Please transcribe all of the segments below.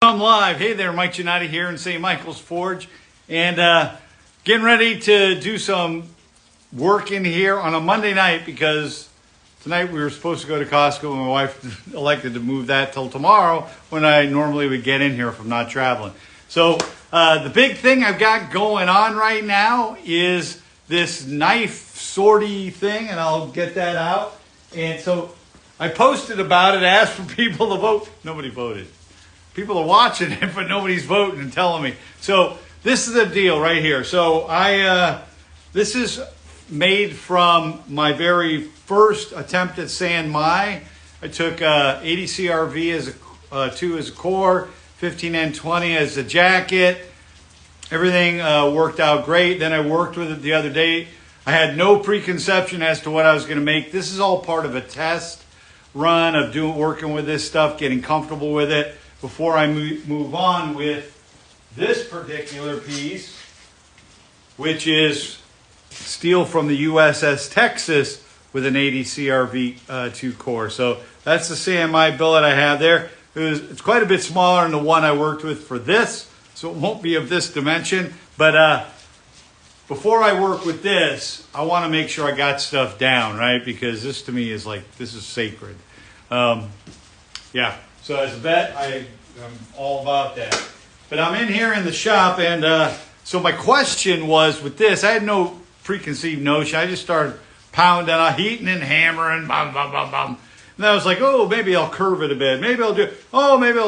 I'm live. Hey there, Mike Giannotti here in St. Michael's Forge, and getting ready to do some work in here on a Monday night because tonight we were supposed to go to Costco and my wife elected to move that till tomorrow when I normally would get in here if I'm not traveling. So the big thing I've got going on right now is this knife sortie thing, and I'll get that out. And so I posted about it, asked for people to vote. Nobody voted. People are watching it, but nobody's voting and telling me. So this is the deal right here. So this is made from my very first attempt at San Mai. I took 80 CRV as a 2 as a core, 15N20 as a jacket. Everything worked out great. Then I worked with it the other day. I had no preconception as to what I was going to make. This is all part of a test run of working with this stuff, getting comfortable with it before I move on with this particular piece, which is steel from the USS Texas with an 80 CRV 2 core. So that's the San Mai billet I have there. It's quite a bit smaller than the one I worked with for this, so it won't be of this dimension. But before I work with this, I want to make sure I got stuff down, right? Because this to me is like, this is sacred. Yeah, so as a vet, I'm all about that. But I'm in here in the shop, and so my question was with this, I had no preconceived notion. I just started pounding on, heating and hammering, bum, bum, bum, bum. And I was like, oh, maybe I'll curve it a bit. Maybe I'll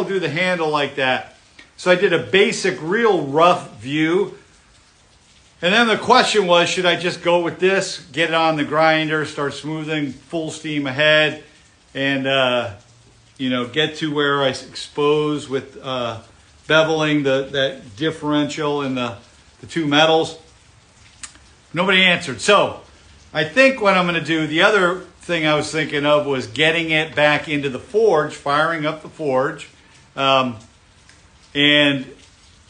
do the handle like that. So I did a basic, real rough view. And then the question was, should I just go with this, get it on the grinder, start smoothing, full steam ahead, and get to where I expose with beveling that differential in the two metals? Nobody answered. So I think what I'm going to do, the other thing I was thinking of was getting it back into the forge, firing up the forge, and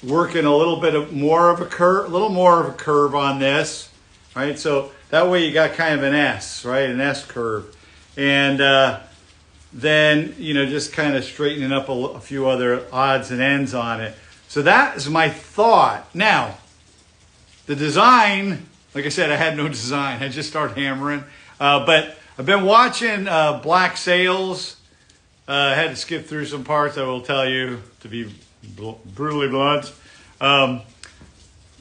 working a little more of a curve on this, right? So that way you got kind of an S, right? An S curve. And then, just kind of straightening up a few other odds and ends on it. So that is my thought. Now, the design, like I said, I had no design. I just started hammering. But I've been watching Black Sails. I had to skip through some parts, I will tell you, to be brutally blunt. The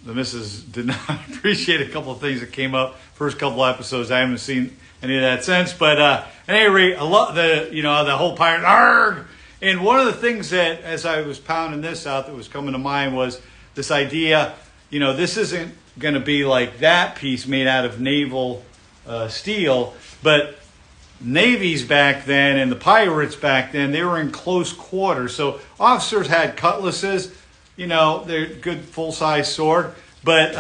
missus did not appreciate a couple of things that came up first couple episodes. I haven't seen any of that since, but at any rate, I love the whole pirate arg. And one of the things that, as I was pounding this out, that was coming to mind was this idea. This isn't going to be like that piece made out of naval steel, but navies back then and the pirates back then, they were in close quarters. So officers had cutlasses, they're good full-size sword. But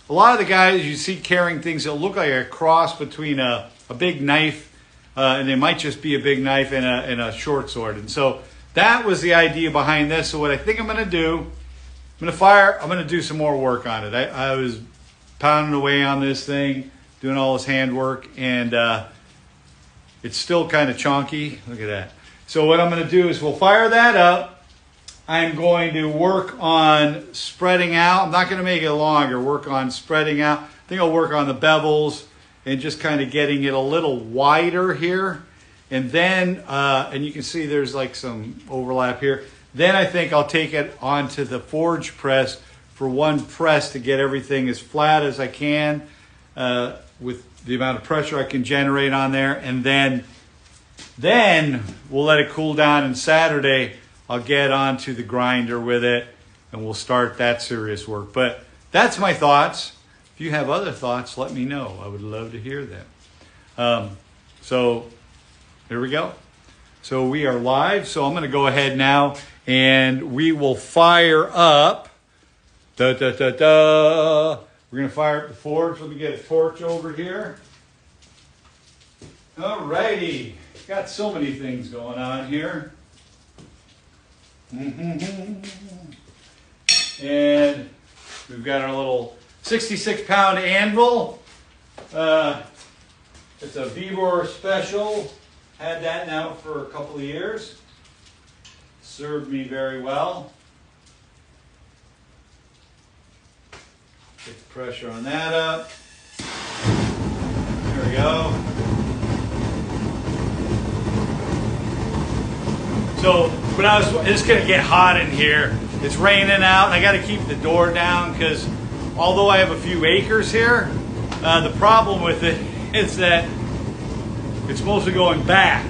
a lot of the guys you see carrying things that look like a cross between a big knife, and it might just be a big knife and a short sword. And so that was the idea behind this. So what I think I'm going to do, I'm going to do some more work on it. I was pounding away on this thing, doing all this handwork, and it's still kind of chonky. Look at that. So what I'm going to do is we'll fire that up. I'm going to work on spreading out. I'm not going to make it longer. Work on spreading out. I think I'll work on the bevels and just kind of getting it a little wider here. And then, and you can see there's like some overlap here. Then I think I'll take it onto the forge press for one press to get everything as flat as I can with the amount of pressure I can generate on there. And then we'll let it cool down, and Saturday I'll get onto the grinder with it and we'll start that serious work. But that's my thoughts. If you have other thoughts, let me know. I would love to hear them. So here we go. So we are live. So I'm going to go ahead now and we will fire up. We're going to fire up the forge. Let me get a torch over here. All righty. Got so many things going on here. And we've got our little 66-pound anvil. It's a Vibor Special. Had that now for a couple of years. served me very well. Get the pressure on that up. There we go. So, when it's going to get hot in here. It's raining out. I got to keep the door down because although I have a few acres here, the problem with it is that it's mostly going back.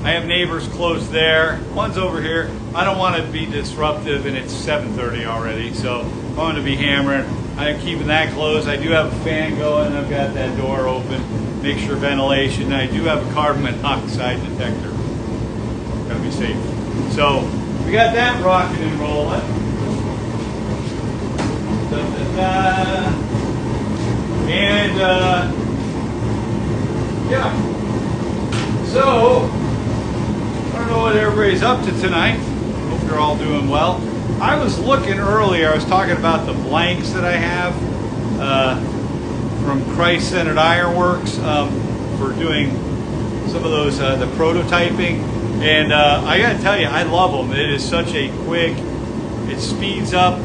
I have neighbors close there. One's over here. I don't want to be disruptive, and it's 7:30 already, so I'm going to be hammering. I'm keeping that closed. I do have a fan going. I've got that door open. Make sure ventilation. I do have a carbon monoxide detector. Got to be safe. So we got that rocking and rolling. And yeah. So I don't know what everybody's up to tonight. Hope you're all doing well. I was looking earlier, I was talking about the blanks that I have from Christ-Centered Ironworks for doing some of those, the prototyping. And I gotta tell you, I love them. It is such a quick, it speeds up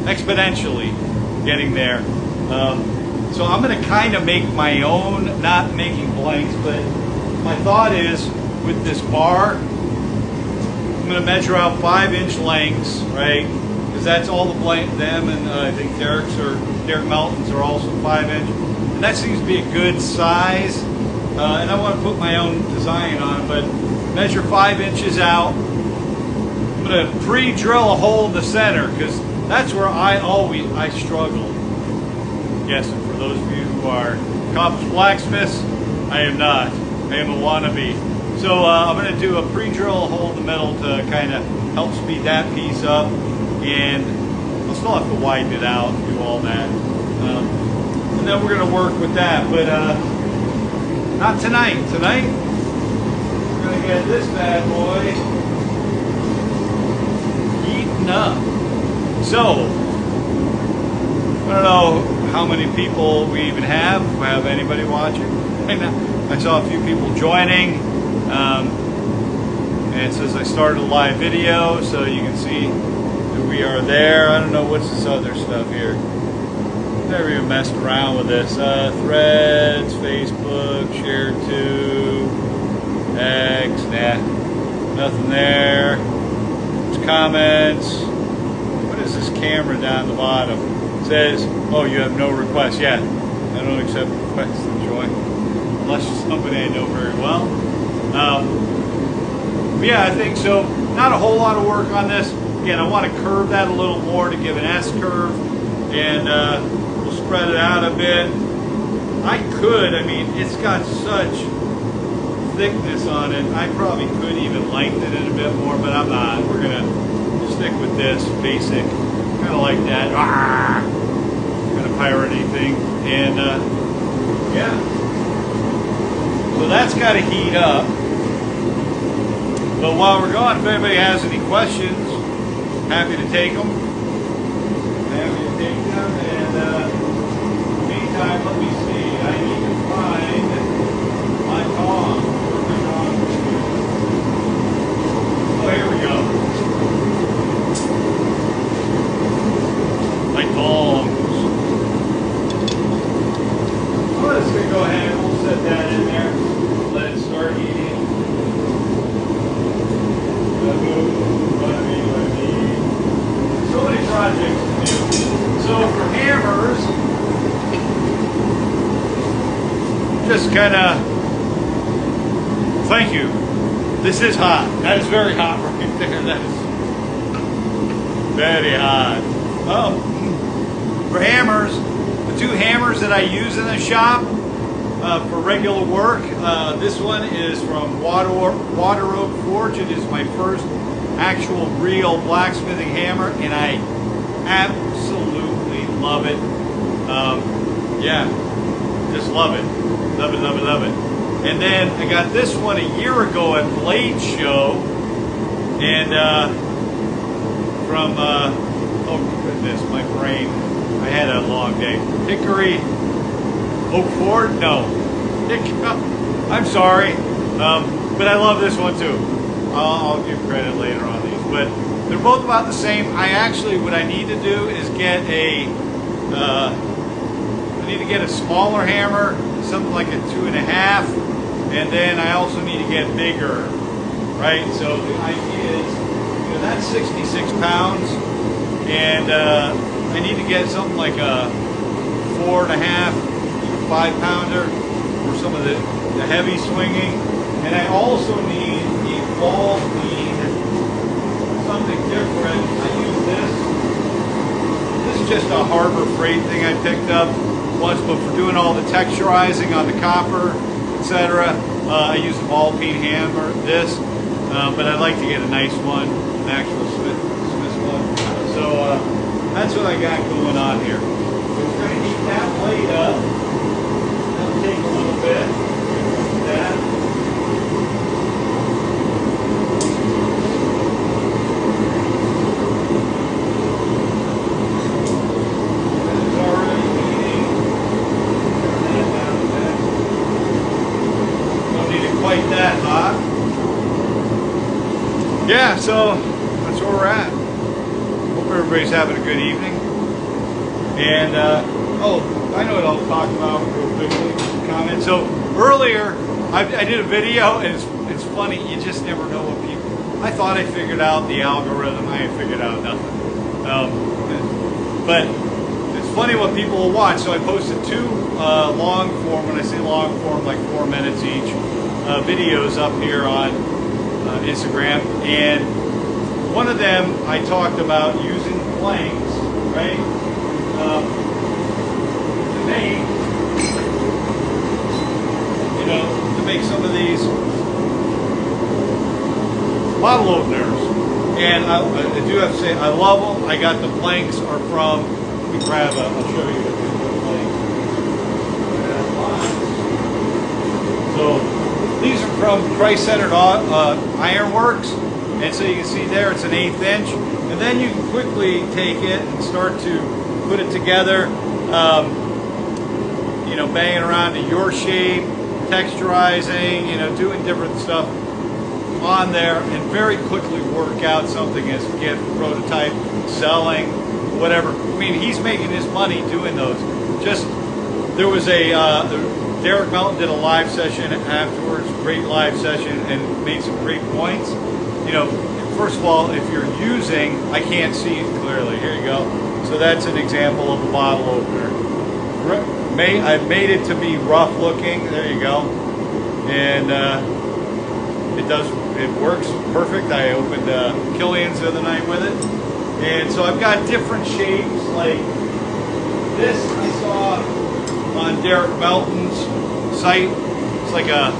exponentially getting there. So I'm gonna kind of make my own, not making blanks, but my thought is with this bar, I'm going to measure out 5-inch lengths, right? Because that's all the blank, them and I think Derek Melton's are also 5-inch. And that seems to be a good size. And I want to put my own design on it, but measure 5 inches out. I'm going to pre-drill a hole in the center because that's where I struggle. Yes, and for those of you who are accomplished blacksmiths, I am not. I am a wannabe. So I'm going to do a pre-drill hole in the middle to kind of help speed that piece up, and I'll still have to widen it out and do all that. And then we're going to work with that, but not tonight. Tonight, we're going to get this bad boy heating up. So, I don't know how many people we even have. Do I have anybody watching? I saw a few people joining. And it says I started a live video, so you can see that we are there. I don't know what's this other stuff here. Never even messed around with this. Threads, Facebook, share to, X, nah, nothing there. There's comments. What is this camera down the bottom? It says, oh, you have no requests yet. I don't accept requests to join, unless it's somebody I know very well. Yeah, I think so. Not a whole lot of work on this. Again, I want to curve that a little more to give an S curve, and we'll spread it out a bit. I mean, it's got such thickness on it. I probably could even lengthen it a bit more, but I'm not. We're going to stick with this basic, kind of like that. Kind of pirate anything. And yeah. So that's got to heat up. But while we're gone, if anybody has any questions, happy to take them. Happy to take them. And in the meantime, let me see. I need to find my tong. Oh, here we go. My tongs. Well, let's go ahead and we'll set that in there. Let it start heating. So many projects to do. So for hammers, just kind of, thank you. This is hot. That is very hot right there. That is very hot. For hammers, the two hammers that I use in the shop for regular work, this one is from Water Oak Forge. It is my first actual real blacksmithing hammer, and I absolutely love it. Yeah, just love it. Love it, love it, love it. And then I got this one a year ago at Blade Show, and from, oh goodness, my brain. I had a long day. Hickory Oak Ford? No. I'm sorry. But I love this one too. I'll give credit later on these, but they're both about the same. What I need to do is get I need to get a smaller hammer, something like a 2.5, and then I also need to get bigger, right? So the idea is, that's 66 pounds, and I need to get something like a 4.5, 5 pounder for some of the heavy swinging, and I also need a ball bead, something different. I use this. This is just a Harbor Freight thing I picked up once, but for doing all the texturizing on the copper, etc., I use a ball peen hammer. But I'd like to get a nice one, an actual Smith one. So that's what I got going on here. So we're going to heat that blade up. That'll take a little bit. That. That hot. Yeah, so that's where we're at. Hope everybody's having a good evening. And oh, I know what I'll talk about real quickly. Comment. So earlier, I did a video, and it's funny. You just never know what people. I thought I figured out the algorithm. I ain't figured out nothing. But it's funny what people will watch. So I posted 2 long form. When I say long form, like 4 minutes each. Videos up here on Instagram, and one of them I talked about using blanks, right, to make some of these bottle openers. And I do have to say, I love them. I got the blanks are from. Let me grab a. I'll show you the blanks. So. These are from Christ-Centered Ironworks, and so you can see there it's an 1/8 inch, and then you can quickly take it and start to put it together, banging around to your shape, texturizing, doing different stuff on there, and very quickly work out something as a gift, prototype, selling, whatever. I mean, he's making his money doing those. There was Derek Melton did a live session afterwards, great live session, and made some great points. First of all, if you're using, I can't see it clearly. Here you go. So that's an example of a bottle opener. I've made it to be rough looking. There you go. And it works perfect. I opened Killian's the other night with it. And so I've got different shapes, like this I saw on Derek Melton's site. It's like a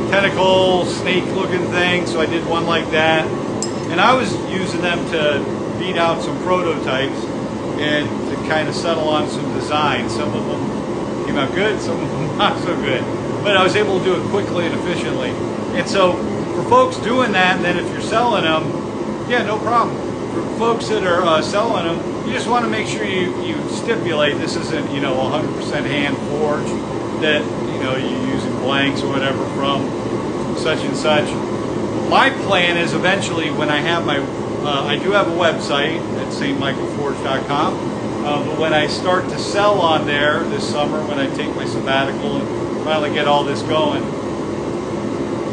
tentacle snake looking thing, so I did one like that, and I was using them to beat out some prototypes and to kind of settle on some designs. Some of them came out good, some of them not so good, but I was able to do it quickly and efficiently. And so for folks doing that, and then if you're selling them, yeah, no problem. For folks that are selling them, you just want to make sure you stipulate this isn't 100% hand forged, that you're using blanks or whatever from such and such. My plan is eventually, when I have my I do have a website at stmichaelforge.com, but when I start to sell on there this summer, when I take my sabbatical and finally get all this going,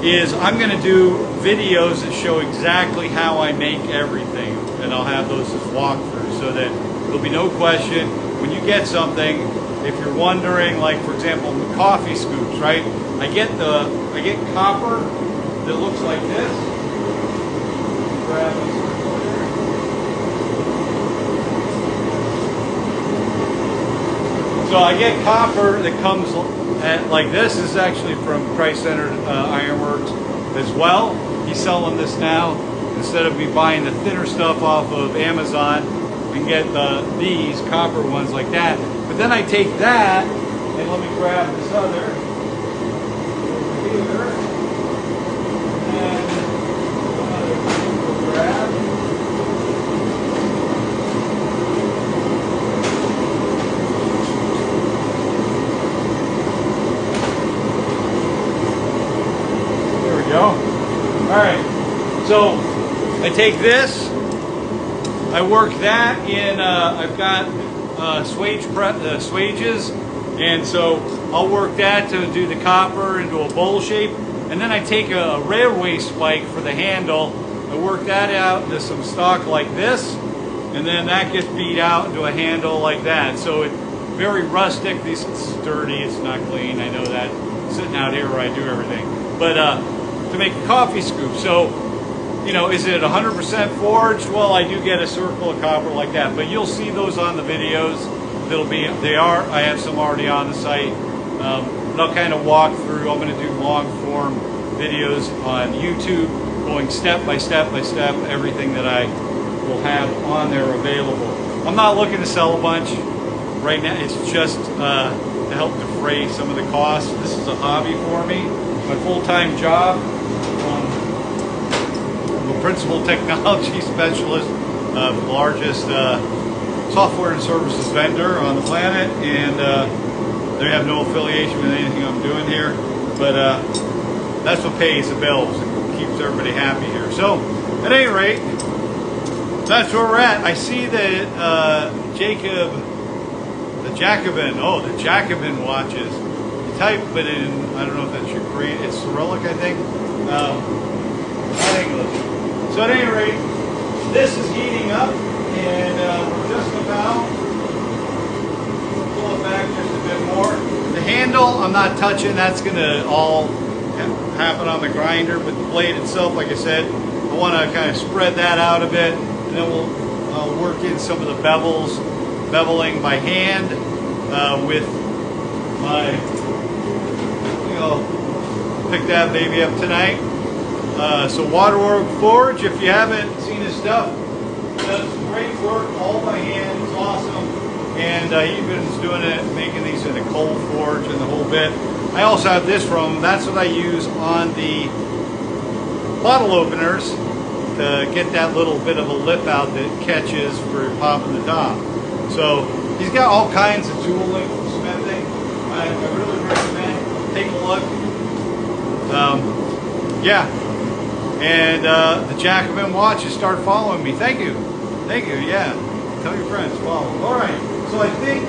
is I'm going to do videos that show exactly how I make everything, and I'll have those as walkthroughs, so that there'll be no question when you get something. If you're wondering, like for example, the coffee scoops, right? I get copper that looks like this. Grab this. So I get copper that comes like this. This is actually from Christ-Centered Ironworks as well. He's selling this now. Instead of me buying the thinner stuff off of Amazon, we can get these copper ones like that. But then I take that, and let me grab this other over here, and another grab. There we go. All right. take this, I work that in, I've got swages, and so I'll work that to do the copper into a bowl shape, and then I take a railway spike for the handle, I work that out into some stock like this, and then that gets beat out into a handle like that. So it's very rustic, it's sturdy, it's not clean, I know that, sitting out here where I do everything. But to make a coffee scoop, so, you know, is it 100% forged? Well, I do get a circle of copper like that, but you'll see those on the videos. I have some already on the site. But I'll kind of walk through, I'm gonna do long form videos on YouTube, going step by step by step, everything that I will have on there available. I'm not looking to sell a bunch right now. It's just to help defray some of the costs. This is a hobby for me. My full-time job. I'm a principal technology specialist of the largest software and services vendor on the planet, and they have no affiliation with anything I'm doing here, but that's what pays the bills and keeps everybody happy here. So, at any rate, that's where we're at. I see that the Jacobin watches. You type it in, I don't know if that's Ukraine, it's Cyrillic, I think. Not English. So at any rate, this is heating up, and we're just about, pull it back just a bit more. The handle, I'm not touching, that's gonna all happen on the grinder, but the blade itself, like I said, I wanna kind of spread that out a bit, and then we'll work in some of the beveling by hand with my, I think I'll pick that baby up tonight. So Waterworks Forge, if you haven't seen his stuff, does great work all by hand, it's awesome. And he's been doing it, making these in a coal forge and the whole bit. I also have this from him, that's what I use on the bottle openers to get that little bit of a lip out that catches for popping the top. So he's got all kinds of tooling, smithing. I really recommend, take a look. Yeah, and the Jacobin watches, start following me. Thank you, yeah. Tell your friends, follow. All right, so I think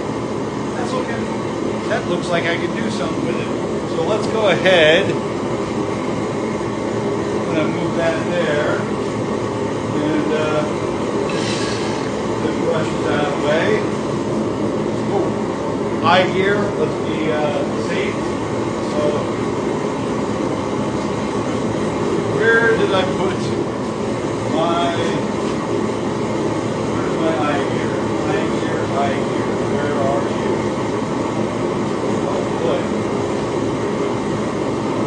that looks like I can do something with it. So let's go ahead. I'm gonna move that there. And the brushes out of the way. Oh, eye gear, let's be safe. So, where did I put where's my eye gear? Eye gear, where are you? Oh boy.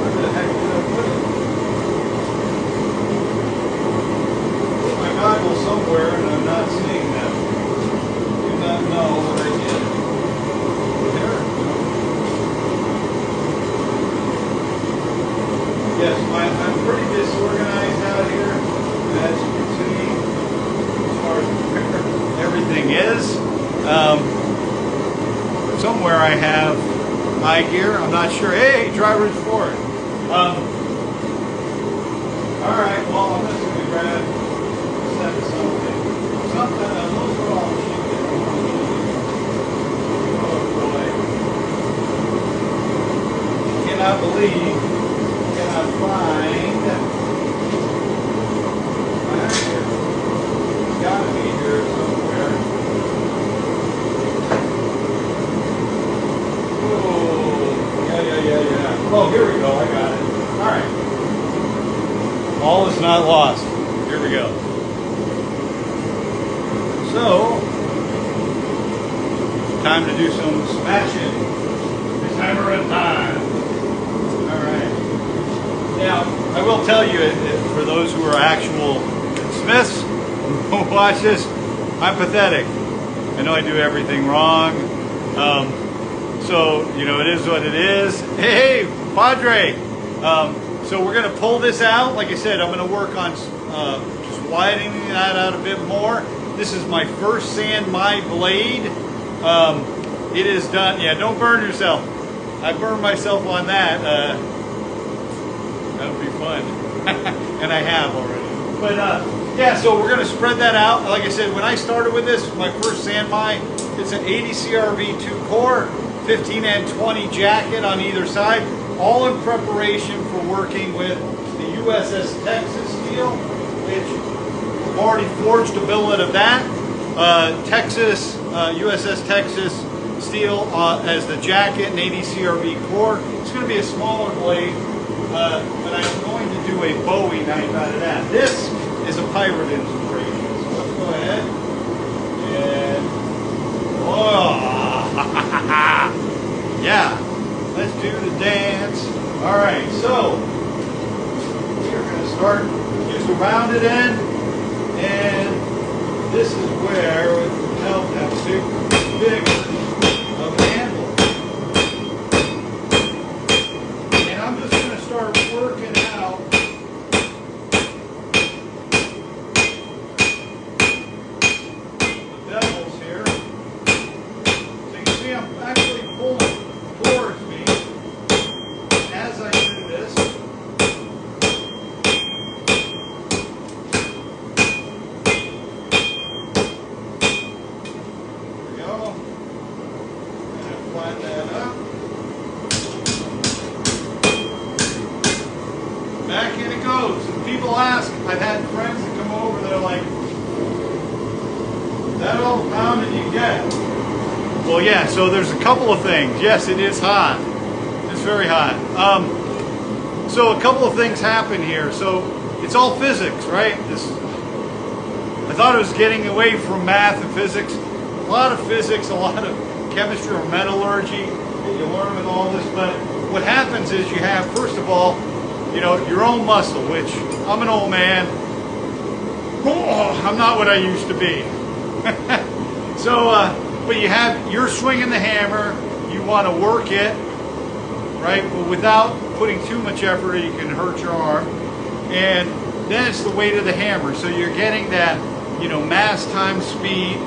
Where the heck did I put it? My goggles somewhere and I'm not seeing them. Do not know what I did. There. Yes, I'm pretty disorganized out here, as you can see, as far as where everything is. Somewhere I have eye gear. I'm not sure. Hey, driver's forward. All right. Well, I'm just going to grab. Something. Those are all oh boy. Cannot believe, cannot find. It's got to be here somewhere. Oh, yeah. Oh, here we go. I got it. All right. All is not lost. Here we go. So, time to do some smashing. It's hammer and time. All right. Now, I will tell you, for those who are actual smiths who watch this, I'm pathetic. I know I do everything wrong. So, you know, it is what it is. Hey, Padre. So we're going to pull this out. Like I said, I'm going to work on just widening that out a bit more. This is my first sand my blade. It is done. Yeah, don't burn yourself. I burned myself on that. That would be fun. And I have already. But Yeah, so we're going to spread that out. Like I said, when I started with this, my first sand mine, it's an 80 CRV 2 core, 15 and 20 jacket on either side, all in preparation for working with the USS Texas steel, which we've already forged a billet of that. USS Texas steel as the jacket and 80 CRV core. It's going to be a smaller blade, but I'm going to do a Bowie knife out of that. This is a pirate inspiration. So let's go ahead and yeah, let's do the dance. All right, so we're going to start use the rounded end, and this is where it would help have a bigger of an handle. And I'm just going to start working out the bevels here. So you can see I'm actually pulling towards me as I do this. Back in it goes. And people ask, I've had friends that come over that are like, is that all the pounding you get? Well, yeah, so there's a couple of things. Yes, it is hot. It's very hot. So a couple of things happen here. So it's all physics, right? I thought it was getting away from math and physics. A lot of physics, a lot of chemistry or metallurgy that you learn with all this. But what happens is you have, first of all, you know, your own muscle, which I'm an old man. Oh, I'm not what I used to be. So, but you're swinging the hammer, you want to work it, right? But without putting too much effort, you can hurt your arm. And then it's the weight of the hammer. So you're getting that, you know, mass times speed.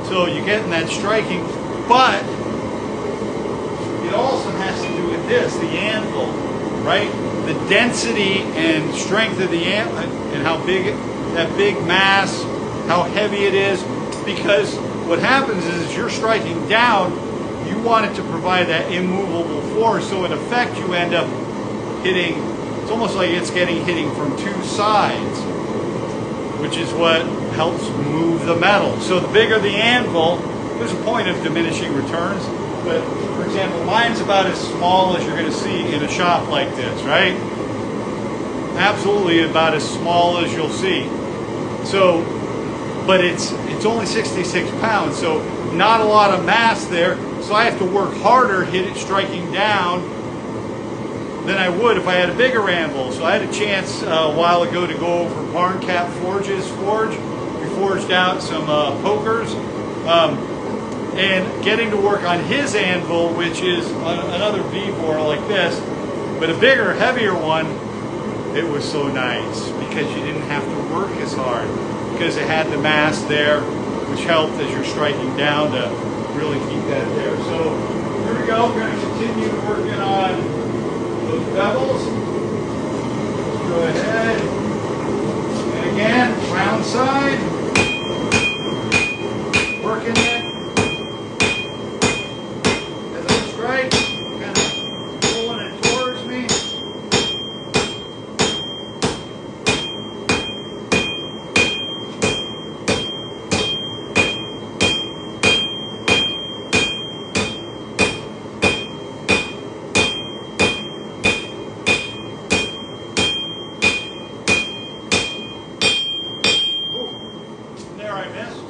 So you're getting that striking. But it also has to do with this, the anvil, right? The density and strength of the anvil and how big that big mass, how heavy it is. Because what happens is you're striking down, you want it to provide that immovable force. So in effect, you end up hitting, it's almost like it's hitting from two sides, which is what helps move the metal. So the bigger the anvil, there's a point of diminishing returns. But for example, mine's about as small as you're going to see in a shop like this, right? Absolutely about as small as you'll see. So, but it's only 66 pounds, so not a lot of mass there. So I have to work harder, striking down than I would if I had a bigger anvil. So I had a chance a while ago to go over Barncap Forge's forge. We forged out some pokers. And getting to work on his anvil, which is another V-bore like this, but a bigger, heavier one, it was so nice because you didn't have to work as hard because it had the mass there, which helped as you're striking down to really keep that there. So here we go. We're going to continue working on those bevels. Let's go ahead. And again, round side. Working it. Right, kind of pulling it towards me. Ooh, there I missed.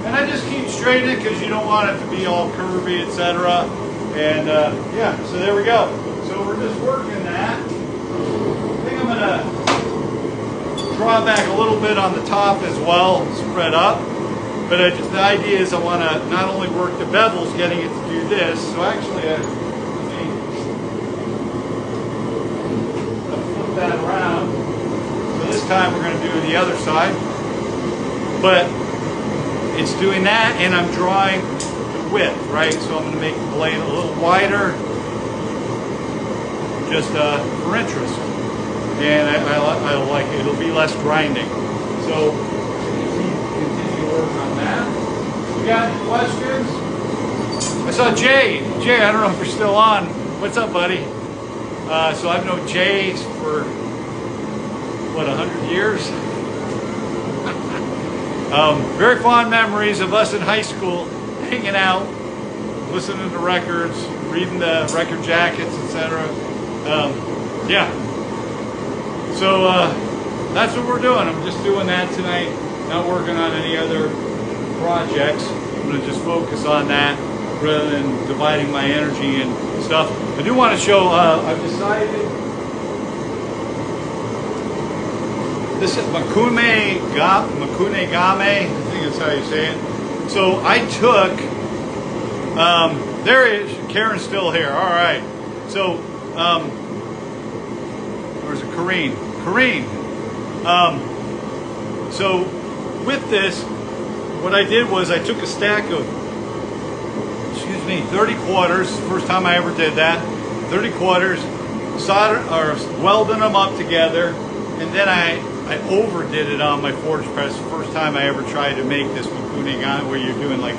And I just keep straightening it because you don't want it to be all curvy, etc. And yeah, so there we go. So we're just working that. I think I'm going to draw back a little bit on the top as well, spread up. But the idea is I want to not only work the bevels, getting it to do this. So actually, let me time we're going to do the other side. But it's doing that, and I'm drawing the width, right? So I'm going to make the blade a little wider, just for interest. And I like it. It'll be less grinding. So continue to work on that. You got any questions? I saw Jay. Jay, I don't know if you're still on. What's up, buddy? So I've known Jay for, what, 100 years? Very fond memories of us in high school, hanging out, listening to records, reading the record jackets, etc. Yeah. So that's what we're doing. I'm just doing that tonight, not working on any other projects. I'm going to just focus on that rather than dividing my energy and stuff. I do want to show, I've decided, this is Makune Game, I think that's how you say it. So I took, there is, Karen's still here, all right. So, where's it, Kareen? So with this, what I did was I took a stack of, 30 quarters, first time I ever did that, 30 quarters, welding them up together, and then I overdid it on my forge press. The first time I ever tried to make this Makune Game, where you're doing like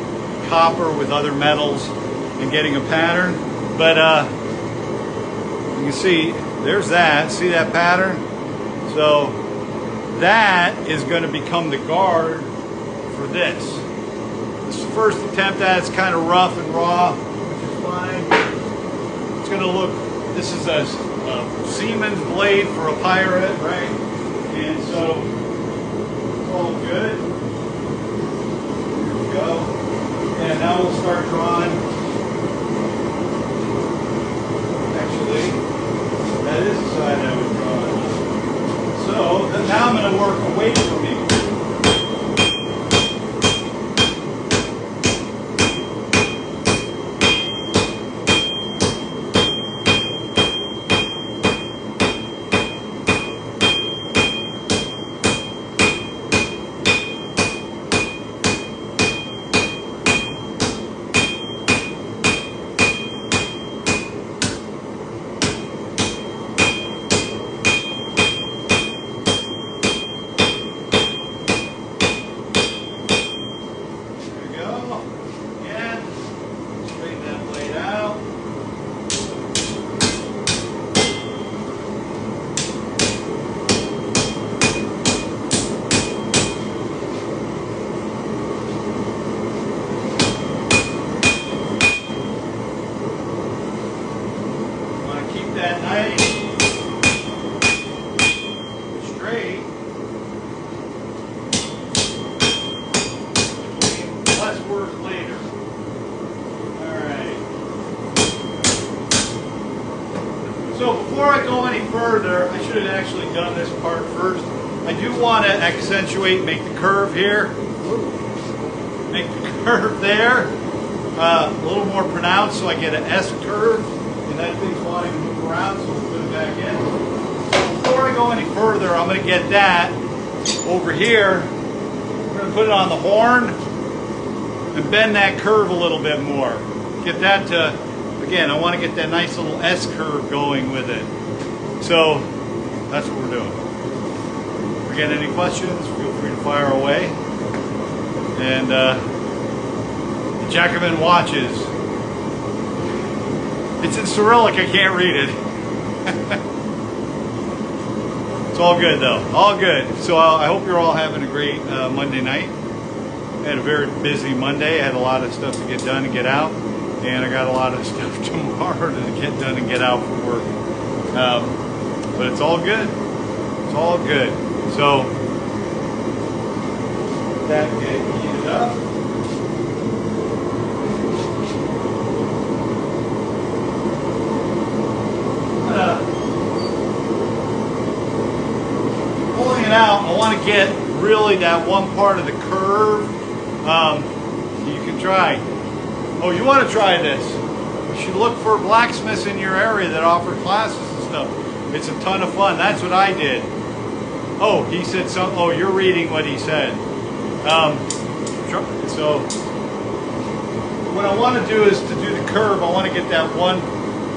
copper with other metals and getting a pattern. But you can see, there's that, see that pattern? So that is going to become the guard for this. This is the first attempt at it. It's kind of rough and raw, which is fine. It's going to look, this is a Siemens blade for a pirate, right? And so it's all good. Here we go. And now we'll start drawing. Actually, that is the side I would draw. So now I'm going to work away from me. That nice, straight, less work later. Alright. So before I go any further, I should have actually done this part first. I do want to accentuate, make the curve here. Make the curve there a little more pronounced so I get an S curve. And that thing's wanting to move around, so we'll put it back in. So before I go any further, I'm going to get that over here. We're going to put it on the horn and bend that curve a little bit more. Get that to, again, I want to get that nice little S curve going with it. So that's what we're doing. If you get any questions, feel free to fire away. And the Jacobin watches. It's in Cyrillic, I can't read it. It's all good though, all good. So I hope you're all having a great Monday night. I had a very busy Monday. I had a lot of stuff to get done and get out. And I got a lot of stuff tomorrow to get done and get out for work. But it's all good. It's all good. So, that get heated up. Pulling it out, I want to get really that one part of the curve. You can try. Oh, you want to try this? You should look for blacksmiths in your area that offer classes and stuff. It's a ton of fun. That's what I did. Oh, he said something. Oh, you're reading what he said. So what I want to do is to do the curve. I want to get that one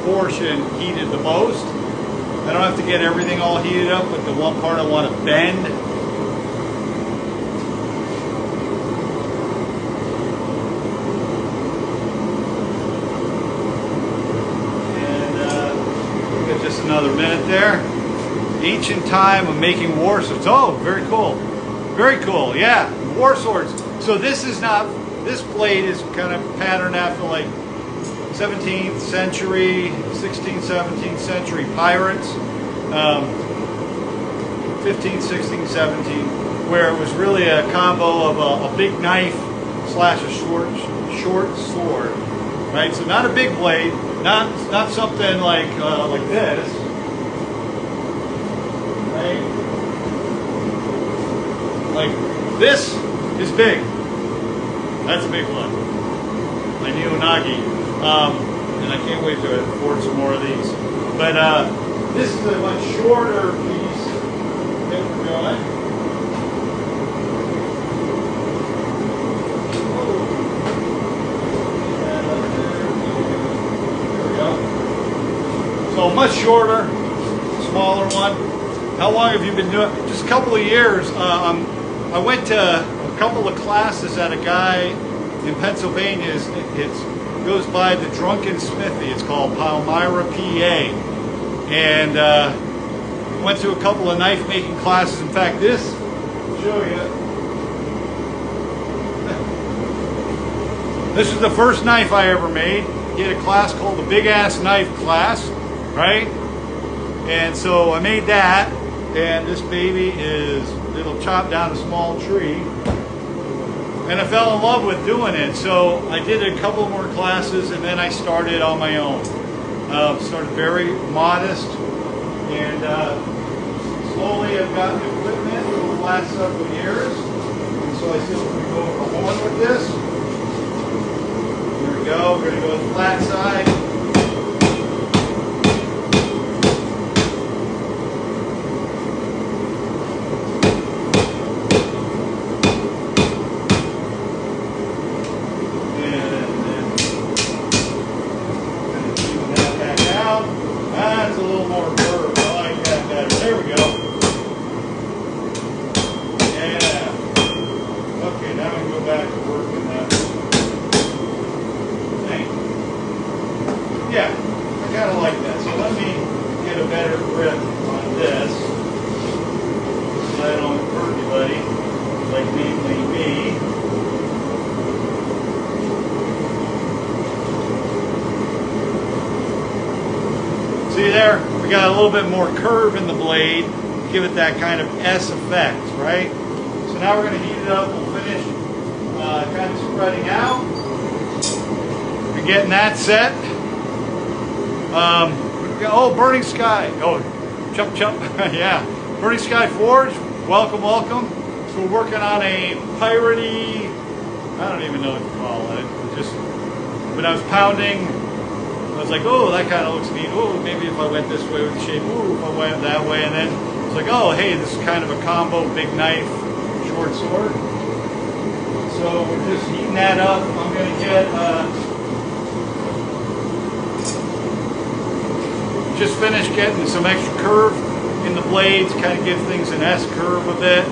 portion heated the most. I don't have to get everything all heated up, but the one part I want to bend. Just another minute there. Ancient time of making war swords. Oh, very cool. Very cool, yeah. War swords. So this is not, this blade is kind of patterned after like 17th century, 16th, 17th century pirates. 15th, 16th, 17th, where it was really a combo of a big knife slash a short sword. Right, so not a big blade, not something like this, right? Like this is big. That's a big one. My Nihonagi, and I can't wait to afford some more of these. But this is a much shorter piece. Get it going. So much shorter, smaller one. How long have you been doing it? Just a couple of years. I went to a couple of classes at a guy in Pennsylvania. It goes by the Drunken Smithy. It's called Palmyra, PA. And went to a couple of knife making classes. In fact, this, I'll show you. This is the first knife I ever made. He had a class called the Big Ass Knife class. Right? And so I made that, and this baby it'll chop down a small tree. And I fell in love with doing it, so I did a couple more classes, and then I started on my own. Started very modest, and slowly I've gotten equipment over the last several years. And so I said, we're going to go with the horn with this. Here we go, we're going to go with the flat side. Yeah, I kind of like that. So let me get a better grip on this so I don't hurt anybody, like namely me. See there? We got a little bit more curve in the blade, give it that kind of S effect, right? So now we're going to heat it up. We'll finish kind of spreading out. We're getting that set. Oh, Burning Sky. Oh, chump. Yeah. Burning Sky Forge. Welcome, welcome. So we're working on a piratey, I don't even know what to call it. Just when I was pounding, I was like, oh, that kind of looks neat. Oh, maybe if I went this way with the shape. Ooh, if I went that way. And then it's like, oh, hey, this is kind of a combo, big knife, short sword. So we're just heating that up. I'm going to get... just finished getting some extra curve in the blades, kind of give things an S curve a bit.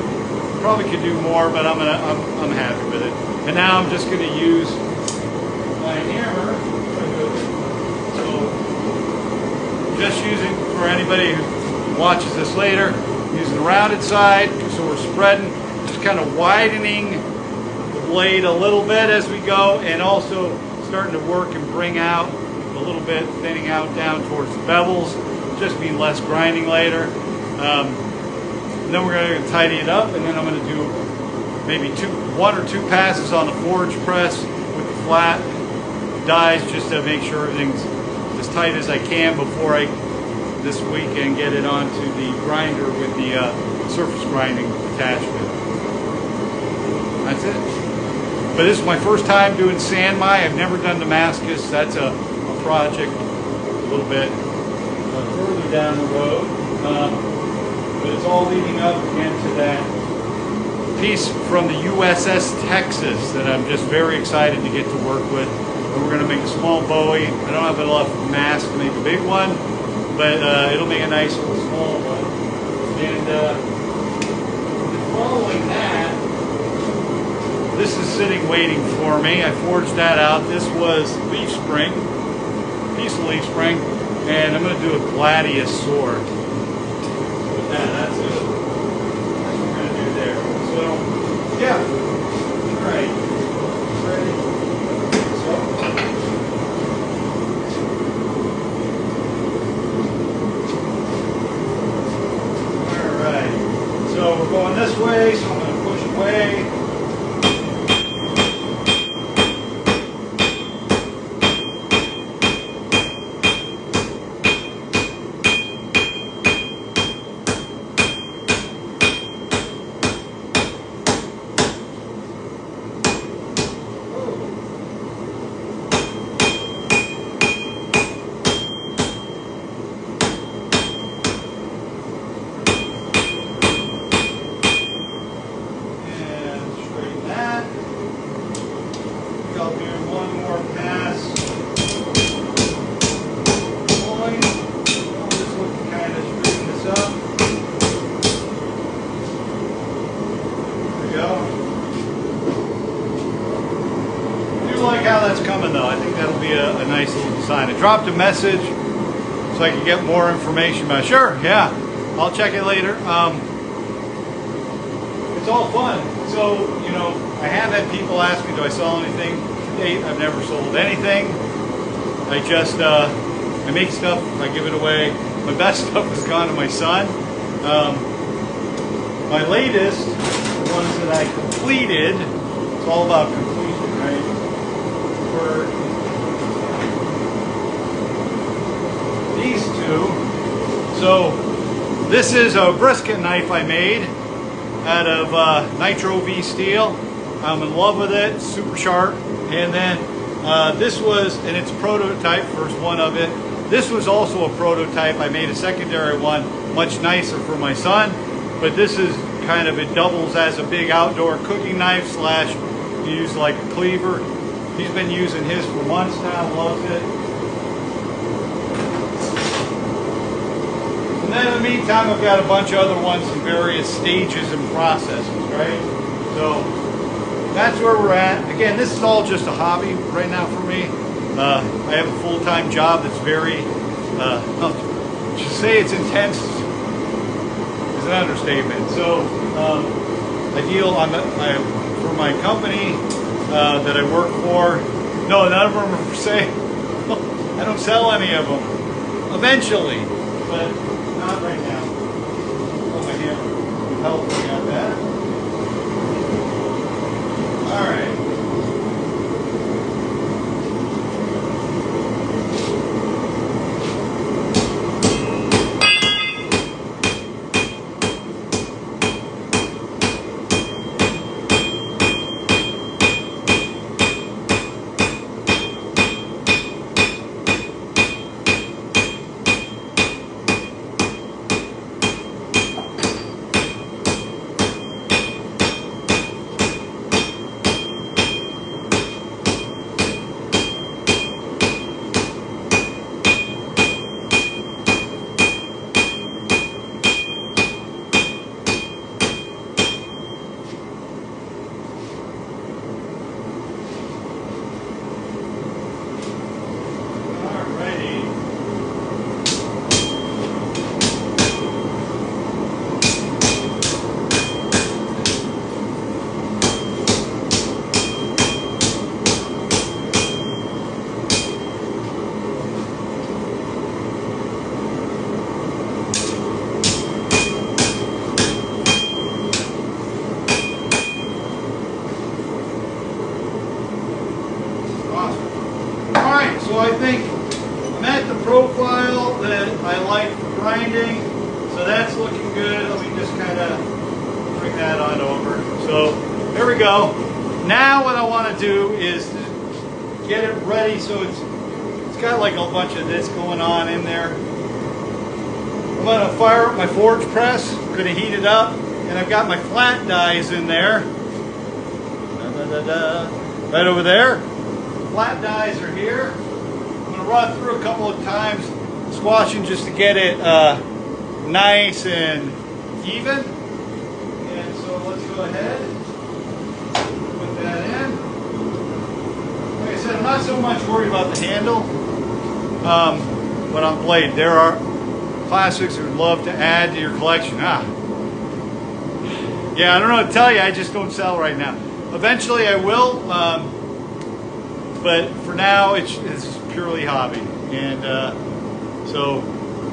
Probably could do more, but I'm happy with it. And now I'm just going to use my hammer. So just using, for anybody who watches this later, using the rounded side. So we're spreading, just kind of widening the blade a little bit as we go, and also starting to work and bring out a little bit, thinning out down towards the bevels, just mean less grinding later. And then we're going to tidy it up, and then I'm going to do maybe one or two passes on the forge press with the flat dies, just to make sure everything's as tight as I can before I this weekend get it onto the grinder with the surface grinding attachment. That's it. But this is my first time doing Sanmai. I've never done Damascus. That's a project a little bit further down the road. But it's all leading up again to that piece from the USS Texas that I'm just very excited to get to work with. And we're going to make a small Bowie. I don't have enough mass to make a big one, but it'll make a nice little small one. And following that, this is sitting waiting for me. I forged that out. This was leaf spring, piece of leaf spring, and I'm going to do a gladius sword. That's it. That's what we're going to do there. So, yeah. All right. Ready? So. All right. So we're going this way, so I'm going to push away. That's coming though. I think that'll be a nice little design. I dropped a message so I could get more information about it. Sure, yeah. I'll check it later. It's all fun. So, you know, I have had people ask me, do I sell anything to date? I've never sold anything. I just, I make stuff, I give it away. My best stuff has gone to my son. My latest, the ones that I completed, it's all about completion, right? For these two. So this is a brisket knife I made out of Nitro V steel. I'm in love with it, super sharp. And then this was, and it's a prototype, first one of it. This was also a prototype. I made a secondary one, much nicer for my son. But this is kind of, it doubles as a big outdoor cooking knife slash use like a cleaver. He's been using his for months now, loves it. And then in the meantime, I've got a bunch of other ones in various stages and processes, right? So that's where we're at. Again, this is all just a hobby right now for me. I have a full-time job that's very, to say it's intense is an understatement. So I deal for my company that I work for. No, none of them are for sale. I don't sell any of them. Eventually, but not right now. Oh, my hand help, I got that. All right. So I think I'm at the profile that I like for grinding, so that's looking good. Let me just kind of bring that on over. So there we go. Now what I want to do is get it ready so it's got like a bunch of this going on in there. I'm going to fire up my forge press. Going to heat it up, and I've got my flat dies in there. Right over there. Flat dies are here. I'm going to run through a couple of times, squashing just to get it nice and even. And so let's go ahead, put that in. Like I said, I'm not so much worried about the handle, but on blade. There are classics I would love to add to your collection. Yeah, I don't know what to tell you. I just don't sell right now. Eventually I will, but for now it's purely hobby. And so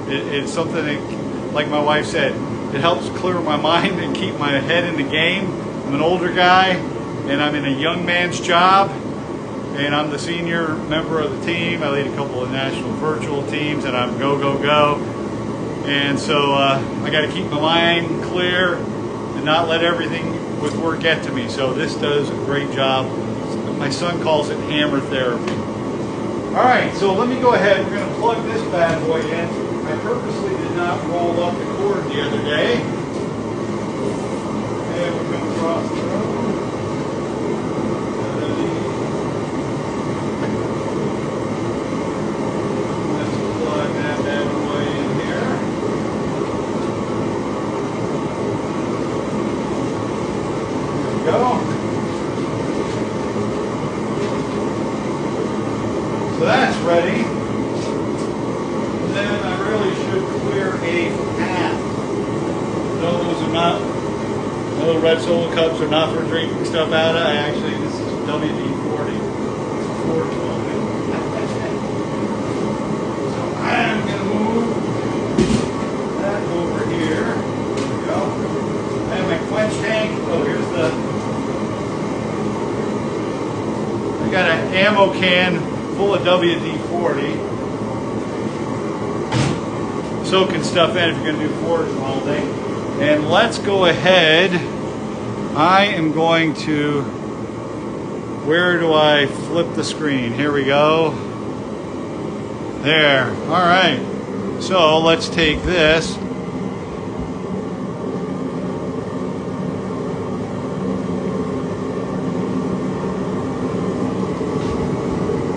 it's something that, like my wife said, it helps clear my mind and keep my head in the game. I'm an older guy and I'm in a young man's job, and I'm the senior member of the team. I lead a couple of national virtual teams, and I'm go, go, go. And so I got to keep my mind clear and not let everything with work get to me. So this does a great job. My son calls it hammer therapy. All right, so let me go ahead. We're going to plug this bad boy in. I purposely did not roll up the cord the other day. And we're going to cross the road. Let's plug that bad boy in here. There we go. So that's ready. And then I really should clear a path. No, those are not, no, the red solo cups are not for drinking stuff out of. This is WD-40. So I'm going to move that over here. There we go. I have my quench tank. Oh, here's I got an ammo can full of WD-40. Soaking stuff in if you're going to do foraging all day. And let's go ahead. I am going to, where do I flip the screen? Here we go. There. All right. So let's take this.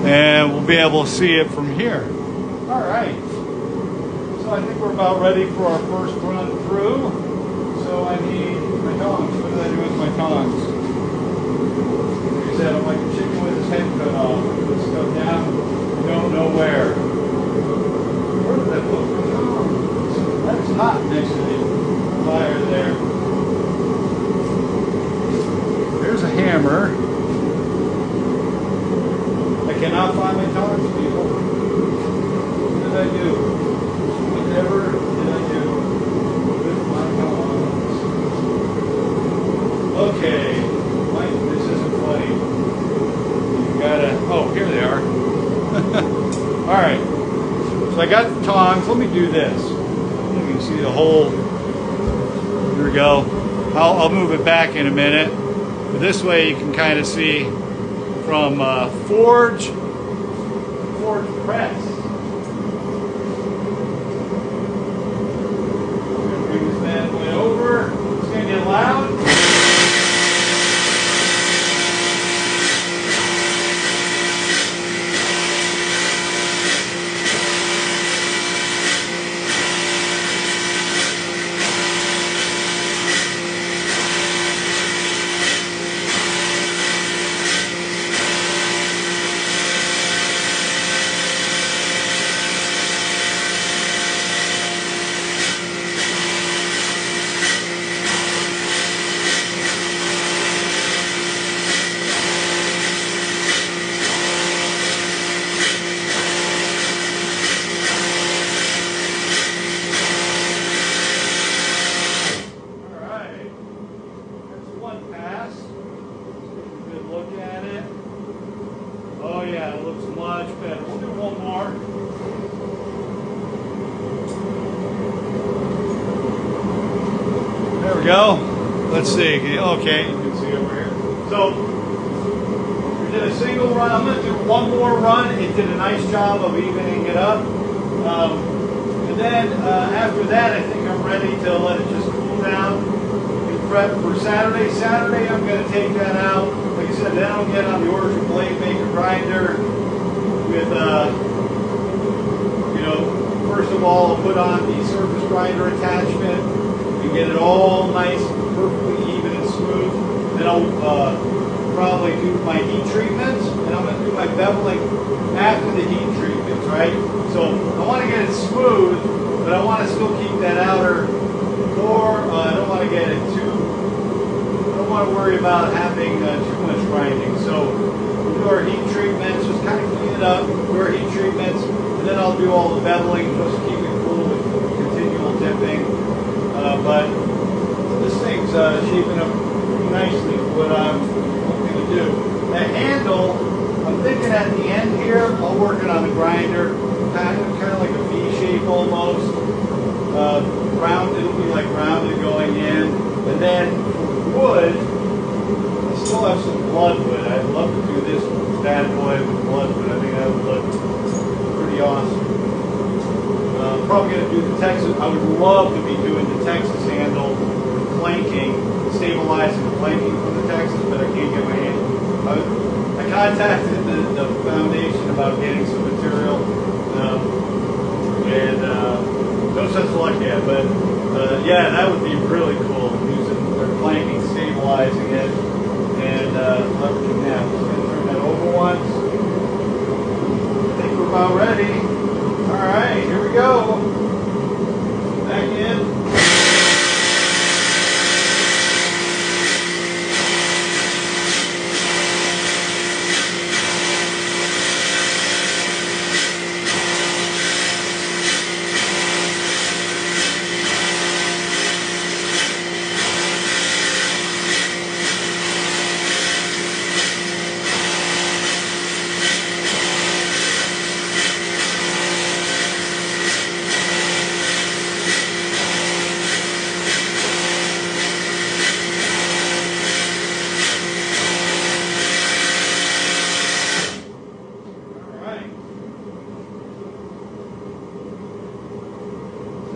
And we'll be able to see it from here. All right. So I think we're about ready for our first run through. So I need my tongs. What did I do with my tongs? Like I said, I'm like a chicken with his head cut off. Put stuff down, you don't know where. Where did I put my tongs? That's hot next to the fire there. There's a hammer. I cannot find my tongs, people. What did I do? Whatever did I do with my tongs? Okay, Mike, this isn't funny. You gotta, oh, here they are. All right, so I got the tongs. Let me do this. You can see the hole. Here we go. I'll move it back in a minute. But this way you can kind of see from forge press. I'm going to bring this bad boy over. It's going to get loud. Go. Let's see. Okay, you can see over here. So we did a single run. I'm going to do one more run. It did a nice job of evening it up. And then after that, I think I'm ready to let it just cool down. Be prep for Saturday. Saturday, I'm going to take that out. Like I said, then I'll get on the Origin Blade Maker grinder with, you know, first of all, I'll put on the surface grinder attachment and get it all nice, perfectly even and smooth. Then I'll probably do my heat treatments, and I'm going to do my beveling after the heat treatments, right? So I want to get it smooth, but I want to still keep that outer core. I don't want to get it too, I don't want to worry about having too much grinding. So we'll do our heat treatments, just kind of clean it up, do our heat treatments, and then I'll do all the beveling, just keep it cool with continual dipping. But this thing's shaping up pretty nicely for what I'm looking to do. The handle, I'm thinking at the end here, I'll work it on the grinder, kind of like a V shape almost. Round, it'll be like rounded going in. And then for wood, I still have some bloodwood. I'd love to do this bad boy with bloodwood. I think that would look pretty awesome. Probably going to do the Texas. I would love to be doing the Texas handle with planking, stabilizing the planking from the Texas, but I can't get my hand. I contacted the foundation about getting some material, and no such luck yet. But yeah, that would be really cool, using their planking, stabilizing it, and leveraging that. Just going to turn that over once. I think we're about ready. All right, here we go. Back in.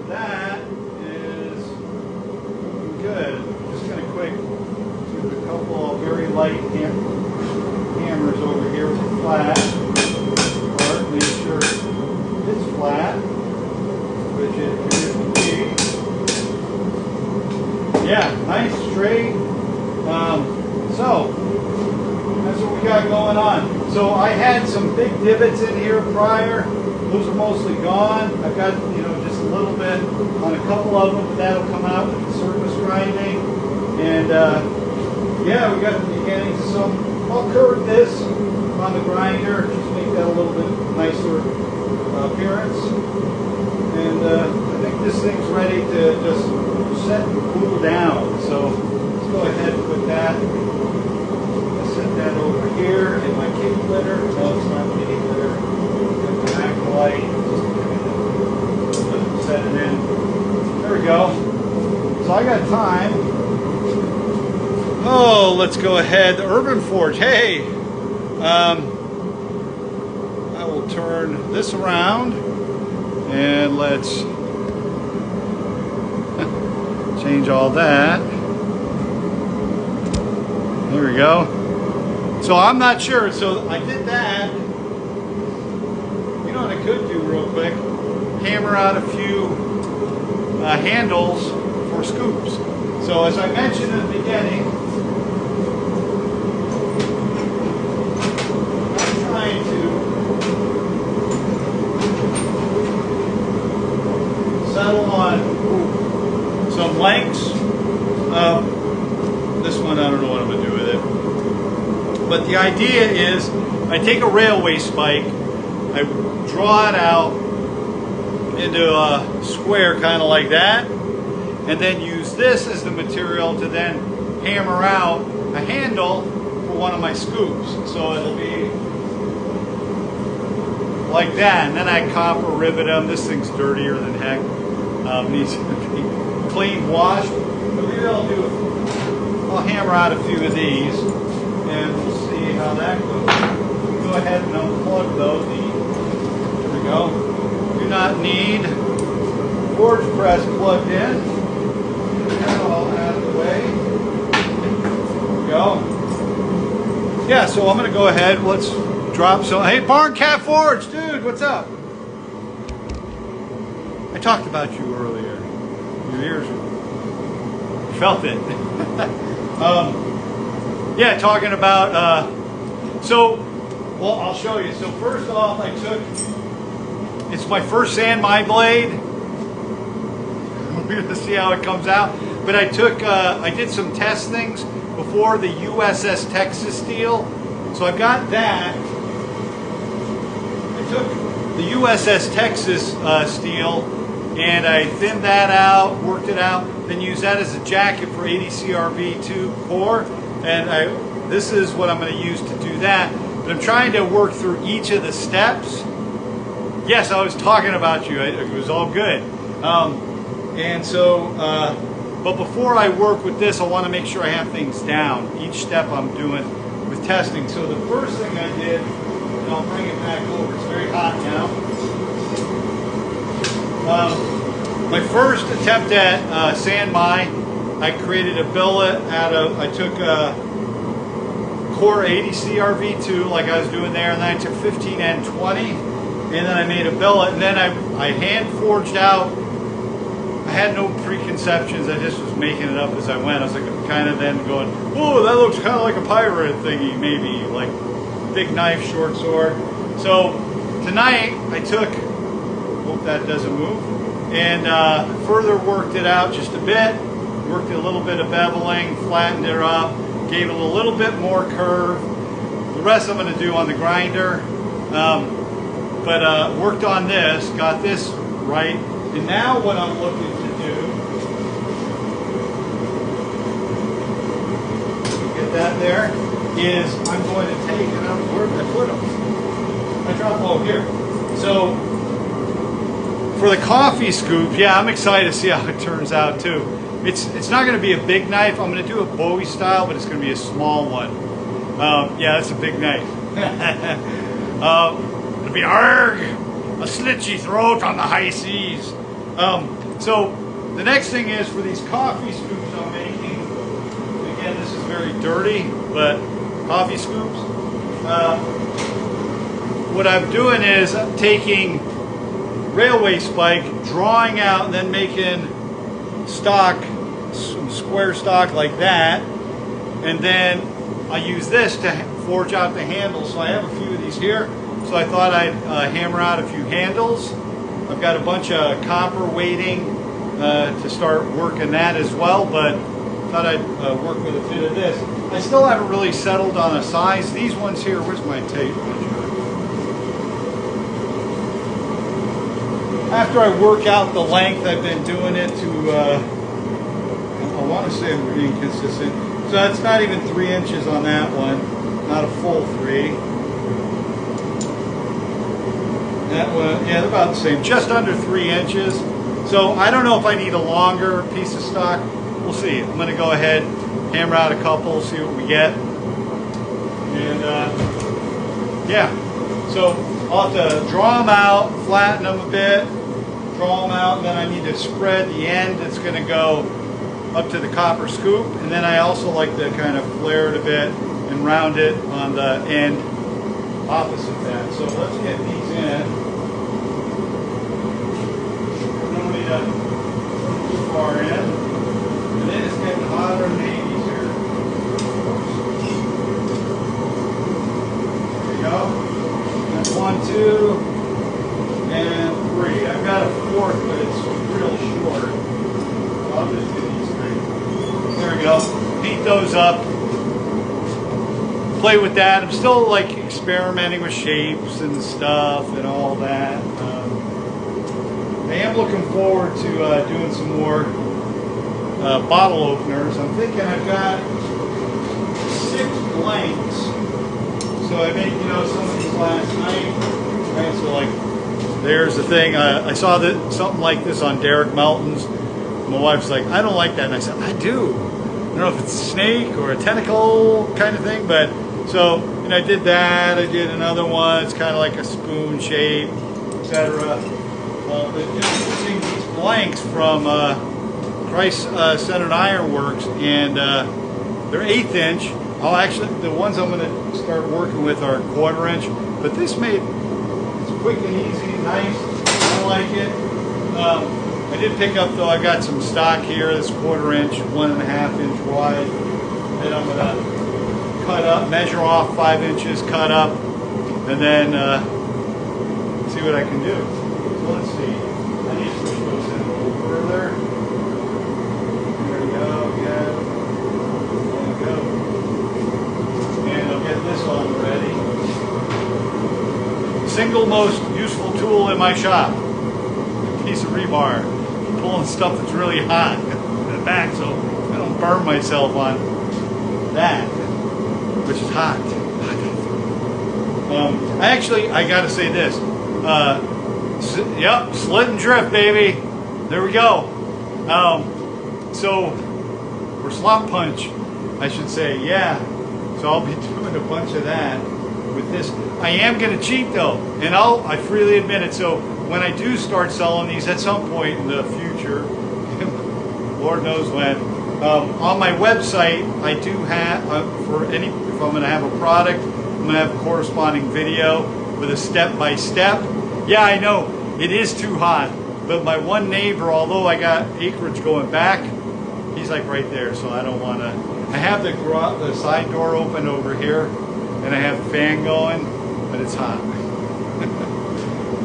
That is good. Just going to quick do a couple of very light hammers over here with a flat part. Make sure it's flat, which it appears to be. Yeah, nice, straight. So that's what we got going on. So I had some big divots in here prior. Those are mostly gone. I've got, you know, just a little bit on a couple of them, but that'll come out with the surface grinding. And yeah, we got the beginnings of some. I'll curve this on the grinder, just make that a little bit nicer appearance. And I think this thing's ready to just set and cool down. So let's go ahead and put that. I'll set that over here in my cake litter. No, it's not cake litter. Light, just set it in. There we go. So I got time. Oh, let's go ahead. The Urban Forge. Hey, I will turn this around and let's change all that. There we go. So I'm not sure. So I did that. What I could do real quick, hammer out a few handles for scoops. So as I mentioned in the beginning, I'm trying to settle on some lengths. This one, I don't know what I'm going to do with it. But the idea is I take a railway spike, I draw it out into a square kind of like that, and then use this as the material to then hammer out a handle for one of my scoops. So it'll be like that, and then I copper rivet them. This thing's dirtier than heck. Needs to be clean, washed. But maybe I'll hammer out a few of these, and we'll see how that goes. We'll go ahead and unplug those. Go. Do not need forge press plugged in. That all out of the way. There we go. Yeah, so I'm going to go ahead. Let's drop some. Hey, Barn Cat Forge, dude, what's up? I talked about you earlier. Your ears felt it. Yeah, talking about. Well, I'll show you. So first off, I took. It's my first San Mai blade. We're gonna see how it comes out. But I took, I did some testings before the USS Texas steel. So I got that. I took the USS Texas steel and I thinned that out, worked it out, then used that as a jacket for ADCRV2 core. And this is what I'm gonna use to do that. But I'm trying to work through each of the steps. Yes, I was talking about you. It was all good. But before I work with this, I want to make sure I have things down. Each step I'm doing with testing. So the first thing I did, and I'll bring it back over. It's very hot now. My first attempt at San Mai, I created a billet out of, I took Core ADCRV2 like I was doing there, and then I took 15N20. And then I made a billet, and then I hand forged out. I had no preconceptions. I just was making it up as I went. I was like kind of then going, oh, that looks kind of like a pirate thingy, maybe like big knife, short sword. So tonight I took, hope that doesn't move, and further worked it out just a bit. Worked a little bit of beveling, flattened it up, gave it a little bit more curve. The rest I'm going to do on the grinder. But worked on this, got this right, and now what I'm looking to do, get that there, is I'm going to take, and where did I put them? I dropped them here. So for the coffee scoop, yeah, I'm excited to see how it turns out too. It's not going to be a big knife. I'm going to do a Bowie style, but it's going to be a small one. Yeah, that's a big knife. It'll be arg, a slit ye throat on the high seas. So the next thing is for these coffee scoops I'm making. Again, this is very dirty, but coffee scoops. What I'm doing is I'm taking railway spike, drawing out, and then making stock, some square stock like that, and then I use this to forge out the handles. So I have a few of these here. So I thought I'd hammer out a few handles. I've got a bunch of copper weighting to start working that as well, but thought I'd work with a bit of this. I still haven't really settled on a size. These ones here, where's my tape measure? After I work out the length, I've been doing it to, I want to say I'm being consistent. So that's not even 3 inches on that one, not a full 3. That one, yeah, about the same, just under 3 inches. So I don't know if I need a longer piece of stock. We'll see. I'm going to go ahead, hammer out a couple, see what we get. And yeah, so I'll have to draw them out, flatten them a bit, draw them out, and then I need to spread the end. It's going to go up to the copper scoop, and then I also like to kind of flare it a bit and round it on the end opposite that. So let's get these in. Don't need to put too far in. And then it's getting hotter than 80s here. There we go. That's 1, 2, and 3. I've got a 4th, but it's real short. So I'll just do these 3. There we go. Heat those up. Play with that. I'm still like experimenting with shapes and stuff and all that. I am looking forward to doing some more bottle openers. I'm thinking I've got 6 blanks. So I made, some of these last night. Right, so like, there's the thing. I saw that something like this on Derek Melton's. My wife's like, I don't like that. And I said, I do. I don't know if it's a snake or a tentacle kind of thing, but so, I did that. I did another one. It's kind of like a spoon shape, etc. But using these blanks from Christ-Centered Ironworks, and they're 1/8 inch. I'll actually, the ones I'm going to start working with are 1/4 inch, but this it's quick and easy, nice. I like it. I did pick up though, I got some stock here, this 1/4 inch, 1.5 inch wide, and I'm going to cut up, measure off 5 inches, cut up, and then see what I can do. So let's see. I need to push those in a little further. There we go, yeah. There we go. And I'll get this on ready. Single most useful tool in my shop. A piece of rebar. Pulling stuff that's really hot in the back so I don't burn myself on that, which is hot. I gotta say this. Yep, slit and drift, baby. There we go. Or slot punch, I should say. Yeah. So I'll be doing a bunch of that with this. I am gonna cheat though, and I freely admit it. So when I do start selling these at some point in the future, Lord knows when, on my website I do have if I'm gonna have a product, I'm gonna have a corresponding video with a step-by-step. Yeah, I know, it is too hot, but my one neighbor, although I got acreage going back, he's like right there, so I don't want to. I have the side door open over here, and I have the fan going, but it's hot.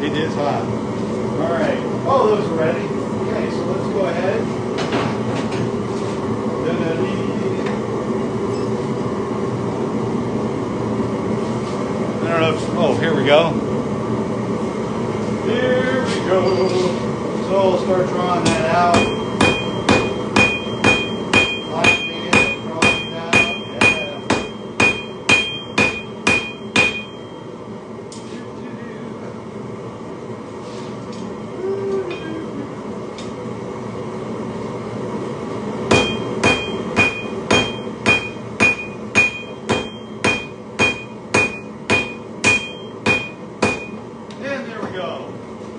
It is hot. All right. Oh, those are ready. Okay, so let's go ahead. I don't know if, oh, here we go. Here we go. So we'll start drawing that out. Lightning it, drawing it out.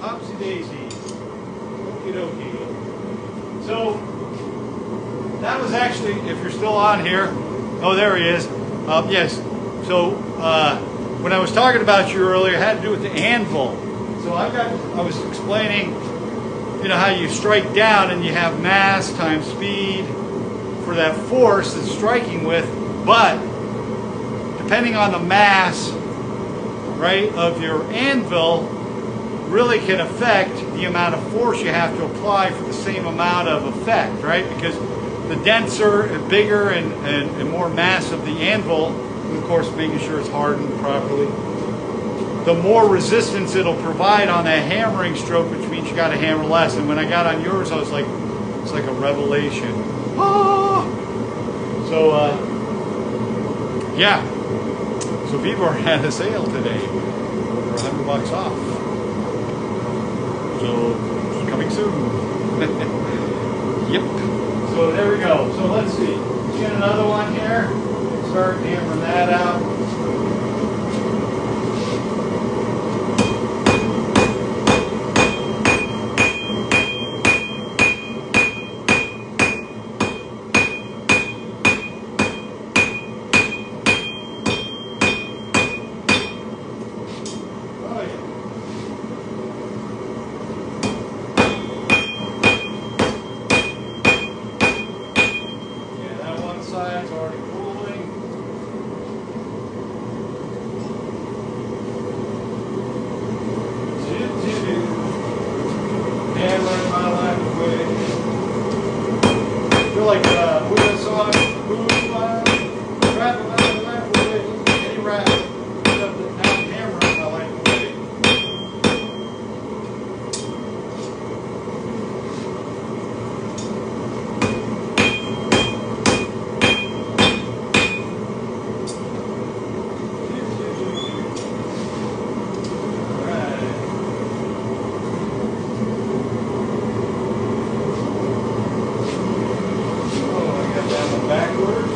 Topsy daisy. Okie dokie. So that was actually, if you're still on here, oh, there he is. Yes. So when I was talking about you earlier, it had to do with the anvil. So I was explaining, how you strike down and you have mass times speed for that force it's striking with, but depending on the mass, right, of your anvil, really can affect the amount of force you have to apply for the same amount of effect, right? Because the denser and bigger and more mass of the anvil, and of course making sure it's hardened properly, the more resistance it'll provide on that hammering stroke, which means you got to hammer less. And when I got on yours, I was like, it's like a revelation. Ah! So, yeah. So Vevor had a sale today, over $100 off. So, it's coming soon. Yep. So there we go. So let's see. Let's get another one here. Start hammering that out. Side's already cooling. Hammering my life away. I feel like who that song? Who's rapping my life away? Any rap. Except that now I'm hammering my life away. Backwards.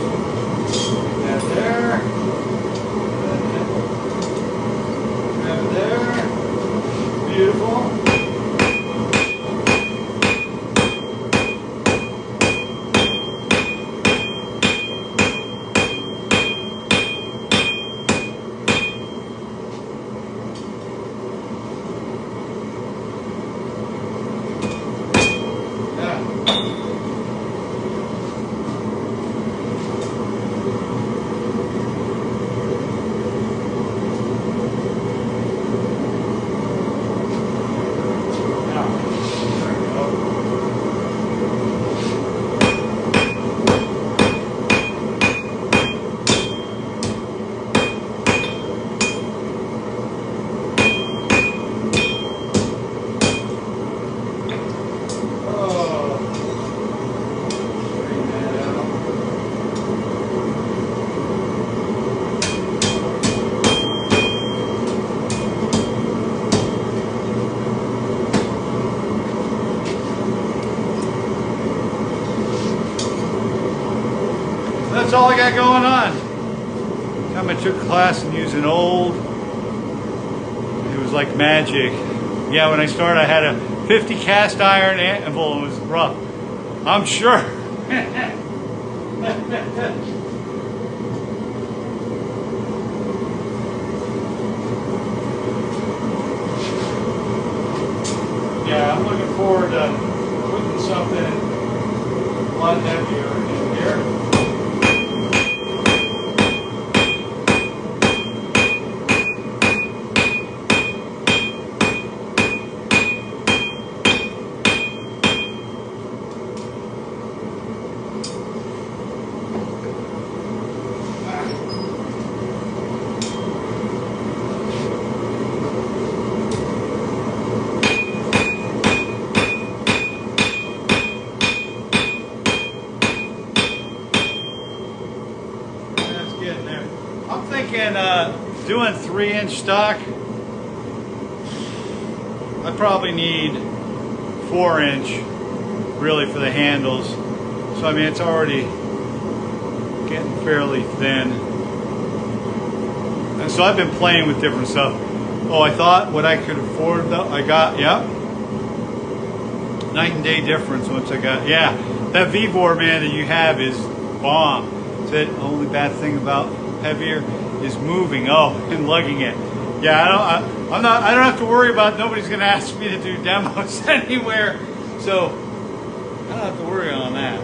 that's all I got going on. Time I took a class in using old, it was like magic. Yeah, when I started I had a 50 cast iron anvil. It was rough, I'm sure. Yeah, I'm looking forward to putting something a lot heavier in here. I'm thinking doing 3-inch stock, I probably need 4-inch really for the handles. So I mean it's already getting fairly thin. And so I've been playing with different stuff. Oh, I thought what I could afford though, I got, yeah. Night and day difference once I got, yeah. That V-bore, man, that you have is bomb. The only bad thing about heavier is moving, and lugging it. Yeah, I don't have to worry about, nobody's gonna ask me to do demos anywhere, so I don't have to worry on that.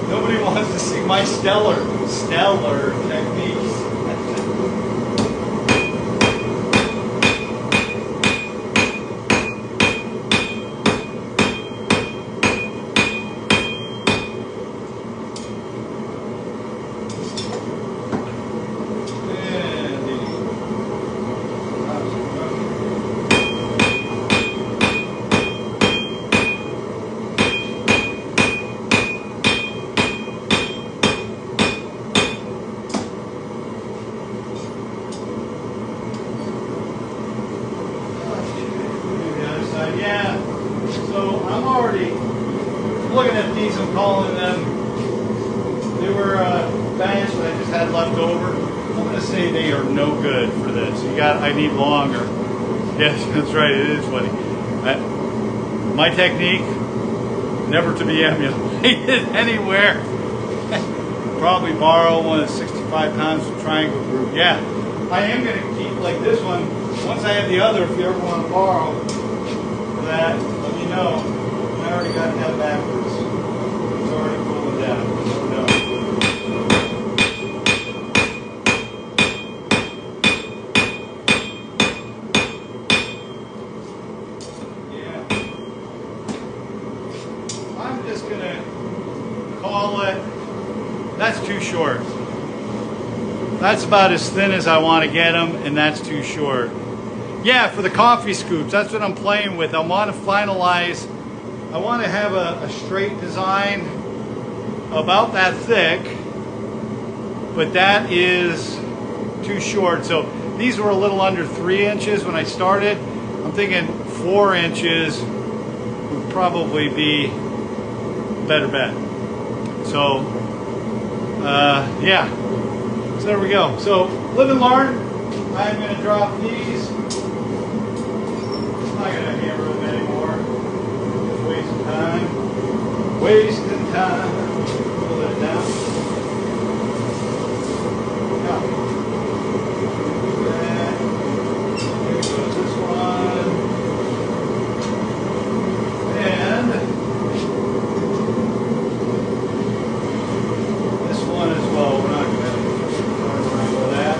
Nobody wants to see my stellar techniques. Yeah, so I'm already looking at these. I'm calling them, they were bass that I just had left over. I'm going to say they are no good for this. I need longer. Yes, that's right, it is funny. My technique, never to be emulated anywhere. Probably borrow one of the 65 pounds of triangle group. Yeah, I am going to keep like this one. Once I have the other, if you ever want to borrow that, let me know. I already got that backwards. It's already cooling down. No. Yeah. I'm just gonna call it, that's too short. That's about as thin as I want to get them, and that's too short. Yeah, for the coffee scoops, that's what I'm playing with. I want to finalize, I want to have a straight design about that thick, but that is too short. So these were a little under 3 inches when I started. I'm thinking 4 inches would probably be a better bet. So, yeah, so there we go. So live and learn. I'm going to drop these. I'm not going to hammer them anymore. Just wasting time. Wasting time. Pull that down. Yeah. Here goes this one. And this one as well. We're not going to run around with that.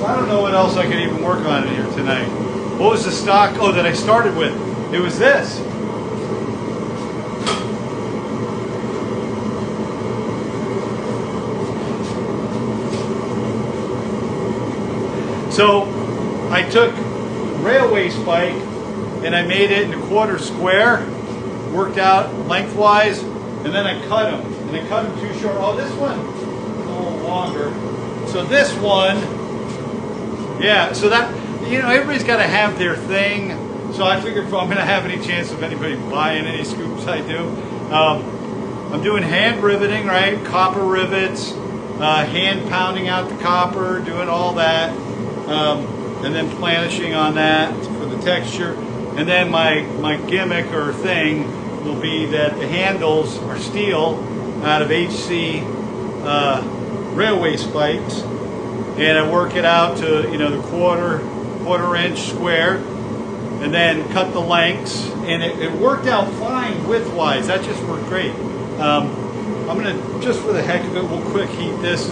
I don't know what else I could even work on in here tonight. What was the stock? Oh, that I started with. It was this. So I took railway spike and I made it in a quarter square, worked out lengthwise, and then I cut them. and they cut them too short. Oh, this one a little longer. So this one, yeah, so that, you know, everybody's got to have their thing. So I figured if I'm going to have any chance of anybody buying any scoops I do, I'm doing hand riveting, right? Copper rivets, hand pounding out the copper, doing all that, and then planishing on that for the texture. And then my gimmick or thing will be that the handles are steel out of HC railway spikes, and I work it out to, you know, the quarter inch square, and then cut the lengths, and it worked out fine width-wise. That just worked great. I'm gonna, just for the heck of it, we'll quick heat this.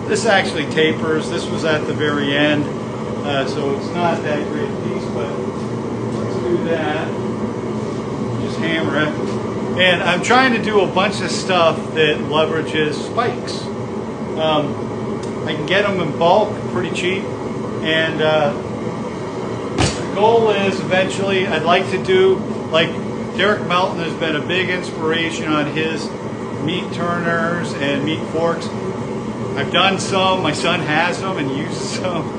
This actually tapers. This was at the very end, so it's not that great a piece, but let's do that. Just hammer it. And I'm trying to do a bunch of stuff that leverages spikes. I can get them in bulk pretty cheap, and the goal is eventually I'd like to do, like Derek Melton has been a big inspiration on his meat turners and meat forks. I've done some, my son has them and uses some.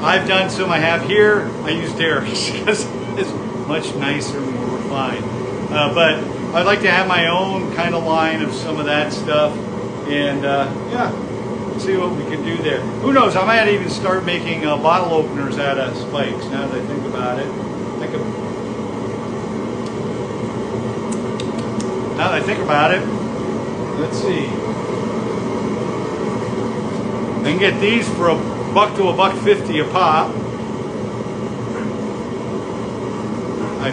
I've done some, I have here, I use Derek's because it's much nicer and more refined. But I'd like to have my own kind of line of some of that stuff, and yeah, see what we can do there. Who knows, I might even start making bottle openers out of spikes now that I think about it. Now that I think about it, let's see. I can get these for $1 to $1.50 a pop. I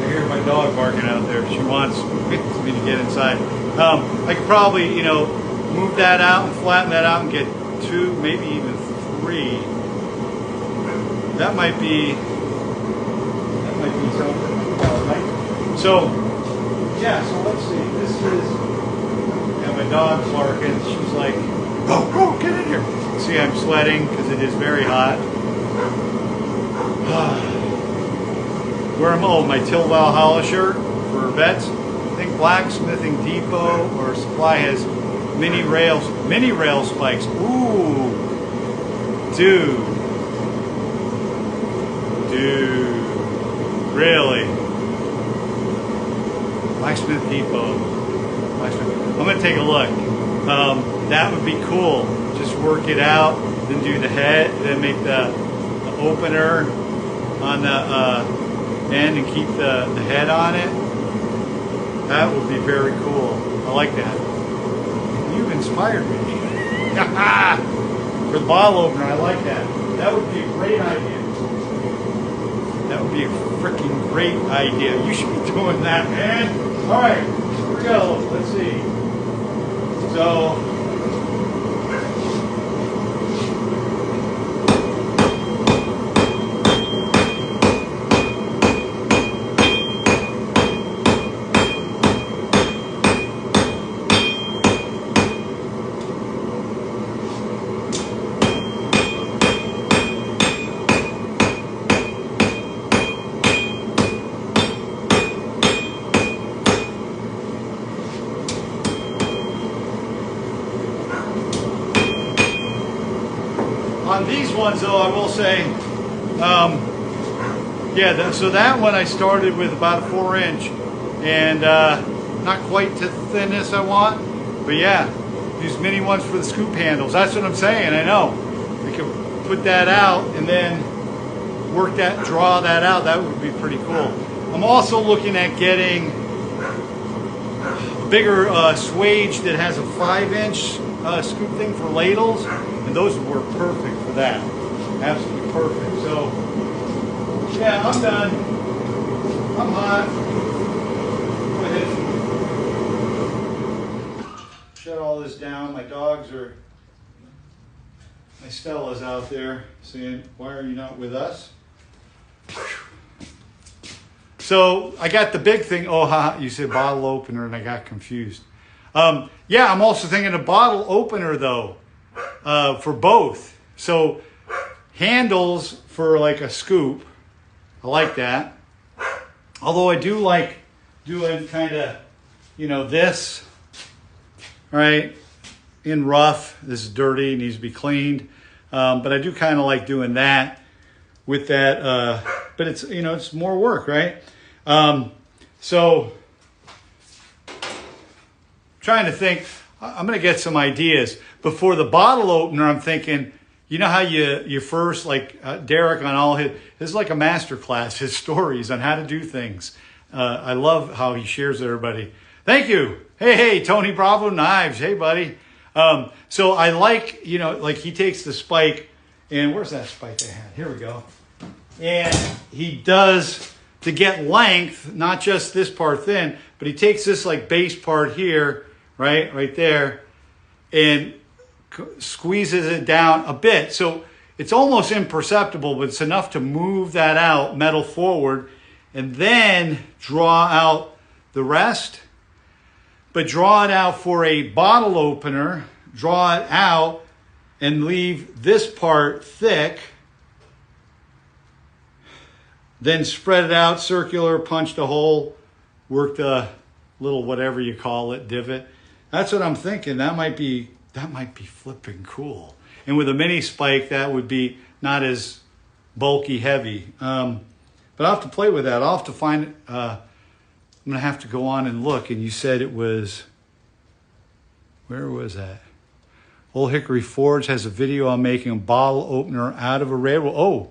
hear my dog barking out there. She wants me to get inside. I could probably, you know, move that out and flatten that out and get 2, maybe even 3. That might be something. So, yeah, so let's see. This is, yeah, my dog's barking. She's like, go, get in here. See, I'm sweating because it is very hot. Where am I? Oh, my Till Valhalla shirt for vets. I think Blacksmithing Depot or Supply has mini rail spikes. Ooh, dude, really? Blacksmith Depot. I'm gonna take a look. That would be cool. Just work it out, then do the head, then make the opener on the end and keep the head on it. That would be very cool. I like that. You've inspired me. For the bottle opener, I like that. That would be a great idea. That would be a freaking great idea. You should be doing that, man. All right, here we go. Let's see. So, on these ones, though, I will say, yeah, so that one I started with about a 4-inch, and not quite to the thinness I want, but yeah, use mini ones for the scoop handles. That's what I'm saying, I know. We could put that out and then work that, draw that out. That would be pretty cool. I'm also looking at getting a bigger swage that has a 5-inch scoop thing for ladles, and those would work perfect for that. Absolutely perfect. So, yeah, I'm done. I'm hot. Go ahead. Shut all this down. My dogs are, my Stella's out there saying, why are you not with us? So I got the big thing. Oh, you said bottle opener, and I got confused. Yeah, I'm also thinking a bottle opener, though, for both. So handles for like a scoop. I like that. Although I do like doing kind of this, right, in rough. This is dirty, needs to be cleaned. But I do kind of like doing that with that. But it's, it's more work, right? So trying to think, I'm going to get some ideas. Before the bottle opener, I'm thinking, how you first, like Derek on all his is like a master class, his stories on how to do things. I love how he shares with everybody. Thank you. Hey, Tony Bravo Knives. Hey, buddy. So I like, like he takes the spike, and where's that spike I had? Here we go. And he does, to get length, not just this part thin, but he takes this like base part here, right there, and squeezes it down a bit. So it's almost imperceptible, but it's enough to move that out, metal forward, and then draw out the rest. But draw it out for a bottle opener, draw it out, and leave this part thick. Then spread it out, circular, punched a hole, worked a little whatever you call it, divot. That's what I'm thinking. That might be flipping cool. And with a mini spike, that would be not as bulky, heavy. But I'll have to play with that. I'll have to find, I'm going to have to go on and look. And you said it was, where was that? Old Hickory Forge has a video on making a bottle opener out of a railroad. Oh,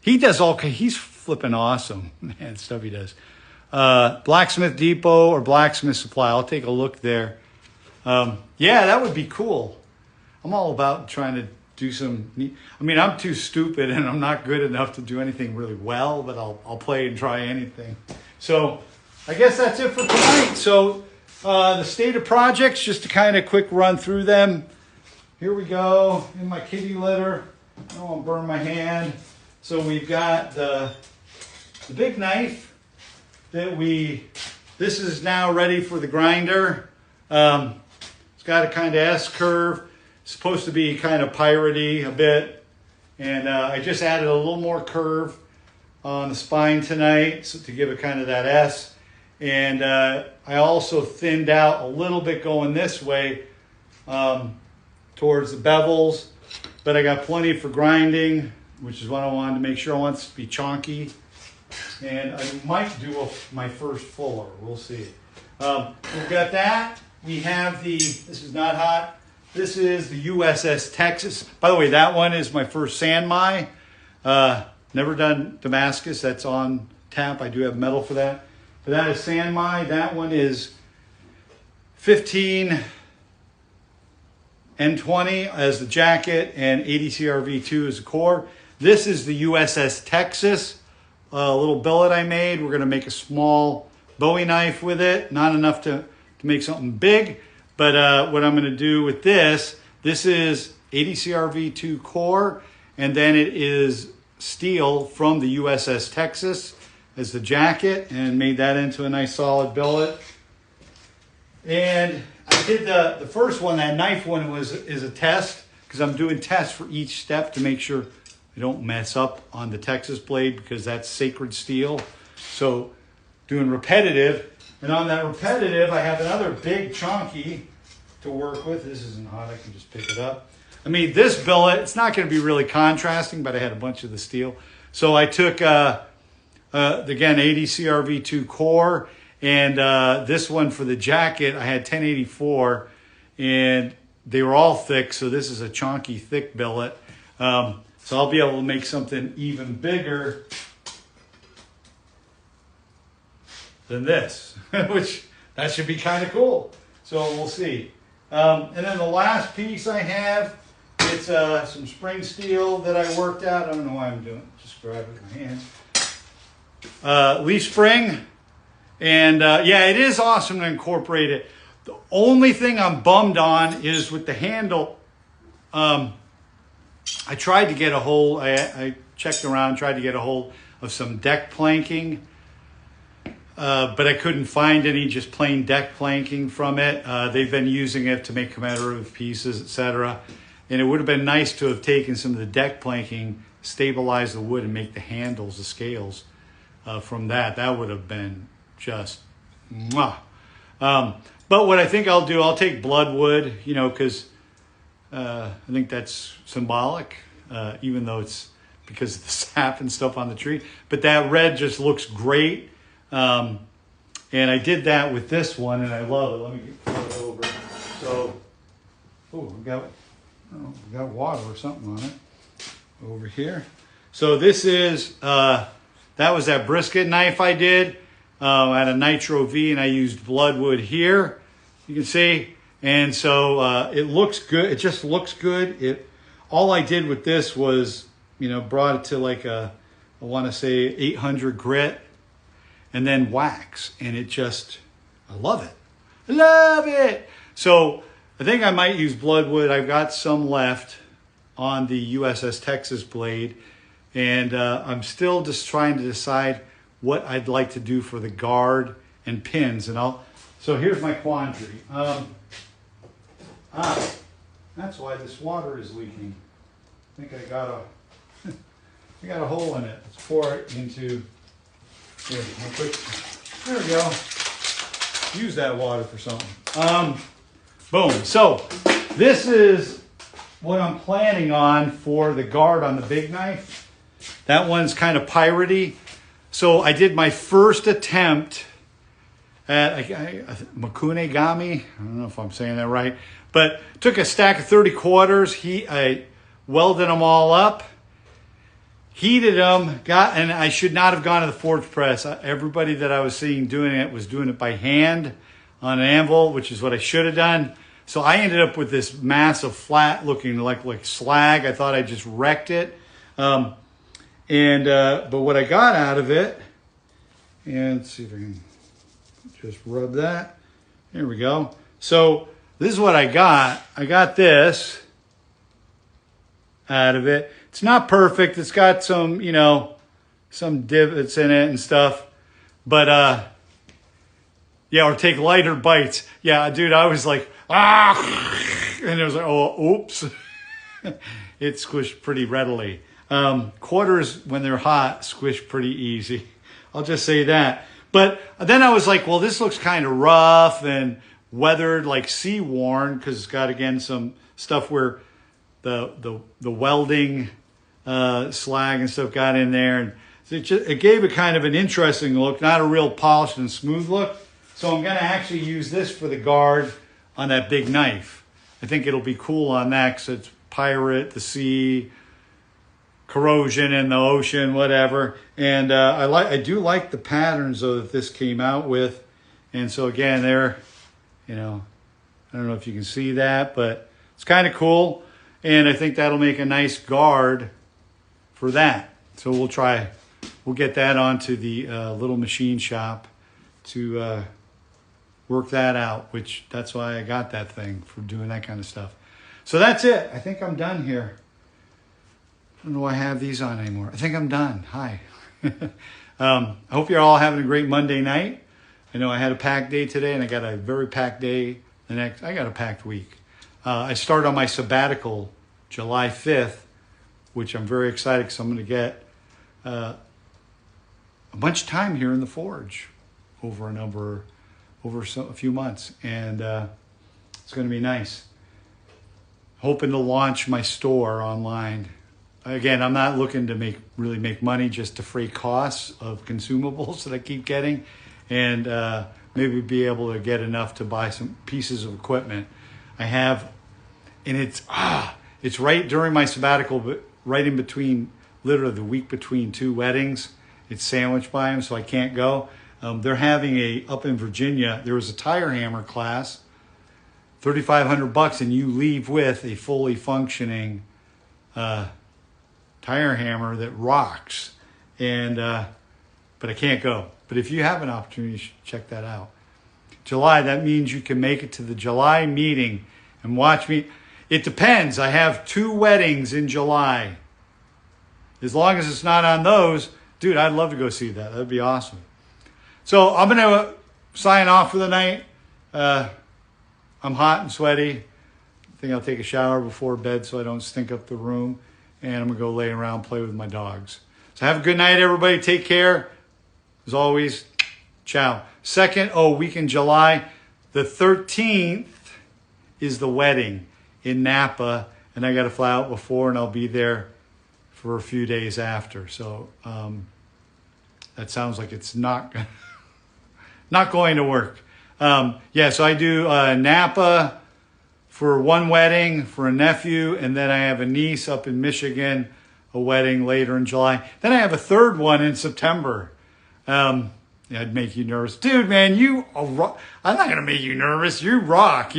he does he's flipping awesome. Man, stuff he does. Blacksmith Depot or Blacksmith Supply. I'll take a look there. Yeah, that would be cool. I'm all about trying to do some neat. I'm too stupid and I'm not good enough to do anything really well, but I'll play and try anything. So I guess that's it for tonight. So the state of projects, just to kind of quick run through them. Here we go in my kitty litter. I don't want to burn my hand. So we've got the big knife that this is now ready for the grinder. It's got a kind of S curve. It's supposed to be kind of piratey a bit. And I just added a little more curve on the spine tonight to give it kind of that S. And I also thinned out a little bit going this way towards the bevels. But I got plenty for grinding, which is what I wanted to make sure. I want this to be chunky. And I might do my first fuller. We'll see. We've got that. We have this is not hot. This is the USS Texas. By the way, that one is my first Sanmai. Never done Damascus. That's on tap. I do have metal for that. But that is Sanmai. That one is 15 N20 as the jacket and 80 CRV2 as the core. This is the USS Texas. A little billet I made. We're going to make a small Bowie knife with it. Not enough to make something big. But what I'm going to do with this is 80 CRV2 core. And then it is steel from the USS Texas as the jacket. And made that into a nice solid billet. And I did the first one, that knife one is a test. Because I'm doing tests for each step to make sure I don't mess up on the Texas blade, because that's sacred steel. So doing repetitive. And on that repetitive, I have another big chunky to work with. This isn't hot. I can just pick it up. This billet, it's not going to be really contrasting, but I had a bunch of the steel. So I took, again, 80 CRV2 core. And this one for the jacket, I had 1084. And they were all thick. So this is a chunky, thick billet. So I'll be able to make something even bigger than this, which that should be kind of cool. So we'll see. And then the last piece I have, it's some spring steel that I worked out. I don't know why I'm doing it. Just grab it with my hands. Leaf spring. And yeah, it is awesome to incorporate it. The only thing I'm bummed on is with the handle. I tried to get a hold, I checked around, tried to get a hold of some deck planking. But I couldn't find any just plain deck planking from it. They've been using it to make commemorative pieces, etc. And it would have been nice to have taken some of the deck planking, stabilize the wood, and make the handles, the scales from that. That would have been just mwah. But what I think I'll do, I'll take bloodwood, you know, because I think that's symbolic, even though it's because of the sap and stuff on the tree. But that red just looks great. And I did that with this one, and I love it. Let me get it over. So, we got water or something on it over here. So this is, that was that brisket knife I did. I had a Nitro V, and I used bloodwood here. You can see. And so it looks good. It just looks good. All I did with this was, you know, brought it to like I want to say 800 grit, and then wax. And it just, I love it. I love it. So I think I might use bloodwood. I've got some left on the USS Texas blade. And I'm still just trying to decide what I'd like to do for the guard and pins. So here's my quandary. That's why this water is leaking. I think I got a hole in it. Let's pour it into, here, real quick. There we go. Use that water for something. Boom. So this is what I'm planning on for the guard on the big knife. That one's kind of piratey. So I did my first attempt at Makunegami. I don't know if I'm saying that right. But took a stack of 30 quarters. I welded them all up, heated them, and I should not have gone to the forge press. Everybody that I was seeing doing it was doing it by hand on an anvil, which is what I should have done. So I ended up with this massive flat looking like slag. I thought I just wrecked it. But what I got out of it, and let's see if I can just rub that. There we go. So this is what I got. I got this out of it. It's not perfect. It's got some, you know, some divots in it and stuff. But, yeah, or take lighter bites. Yeah, dude, I was like, and it was like, oh, oops. It squished pretty readily. Quarters, when they're hot, squish pretty easy. I'll just say that. But then I was like, well, this looks kind of rough and weathered, like sea worn, because it's got, again, some stuff where the welding slag and stuff got in there. And so it gave it kind of an interesting look, not a real polished and smooth look. So I'm going to actually use this for the guard on that big knife. I think it'll be cool on that because it's pirate, the sea, corrosion in the ocean, whatever. And I do like the patterns though that this came out with. And so again, there, you know, I don't know if you can see that, but it's kind of cool. And I think that'll make a nice guard for that. So we'll get that onto the little machine shop to work that out, which that's why I got that thing, for doing that kind of stuff. So that's it. I think I'm done here. I don't know why I have these on anymore. I think I'm done. Hi. I hope you're all having a great Monday night. I know I had a packed day today, and I got a very packed day I got a packed week. I start on my sabbatical July 5th, which I'm very excited because I'm going to get a bunch of time here in the forge over a few months, and it's going to be nice. Hoping to launch my store online. Again, I'm not looking to really make money, just to freight costs of consumables that I keep getting, and maybe be able to get enough to buy some pieces of equipment. I have, and it's right during my sabbatical, but right in between, literally the week between two weddings. It's sandwiched by them, so I can't go. They're having up in Virginia, there was a tire hammer class, $3,500, and you leave with a fully functioning tire hammer that rocks. And but I can't go. But if you have an opportunity, you should check that out. July, that means you can make it to the July meeting and watch me. It depends. I have 2 weddings in July. As long as it's not on those, dude, I'd love to go see that. That'd be awesome. So I'm going to sign off for the night. I'm hot and sweaty. I think I'll take a shower before bed so I don't stink up the room. And I'm going to go lay around, play with my dogs. So have a good night, everybody. Take care. As always, ciao. Second week in July, The 13th is the wedding in Napa, and I got to fly out before, and I'll be there for a few days after. So that sounds like it's not going to work. Yeah, so I do Napa for one wedding for a nephew, and then I have a niece up in Michigan, a wedding later in July. Then I have a third one in September. Yeah, I'd make you nervous. Dude, man, I'm not going to make you nervous. You rock.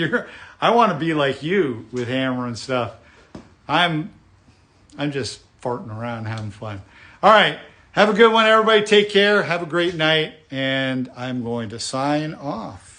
I want to be like you with Hammer and stuff. I'm just farting around, having fun. All right. Have a good one, everybody. Take care. Have a great night. And I'm going to sign off.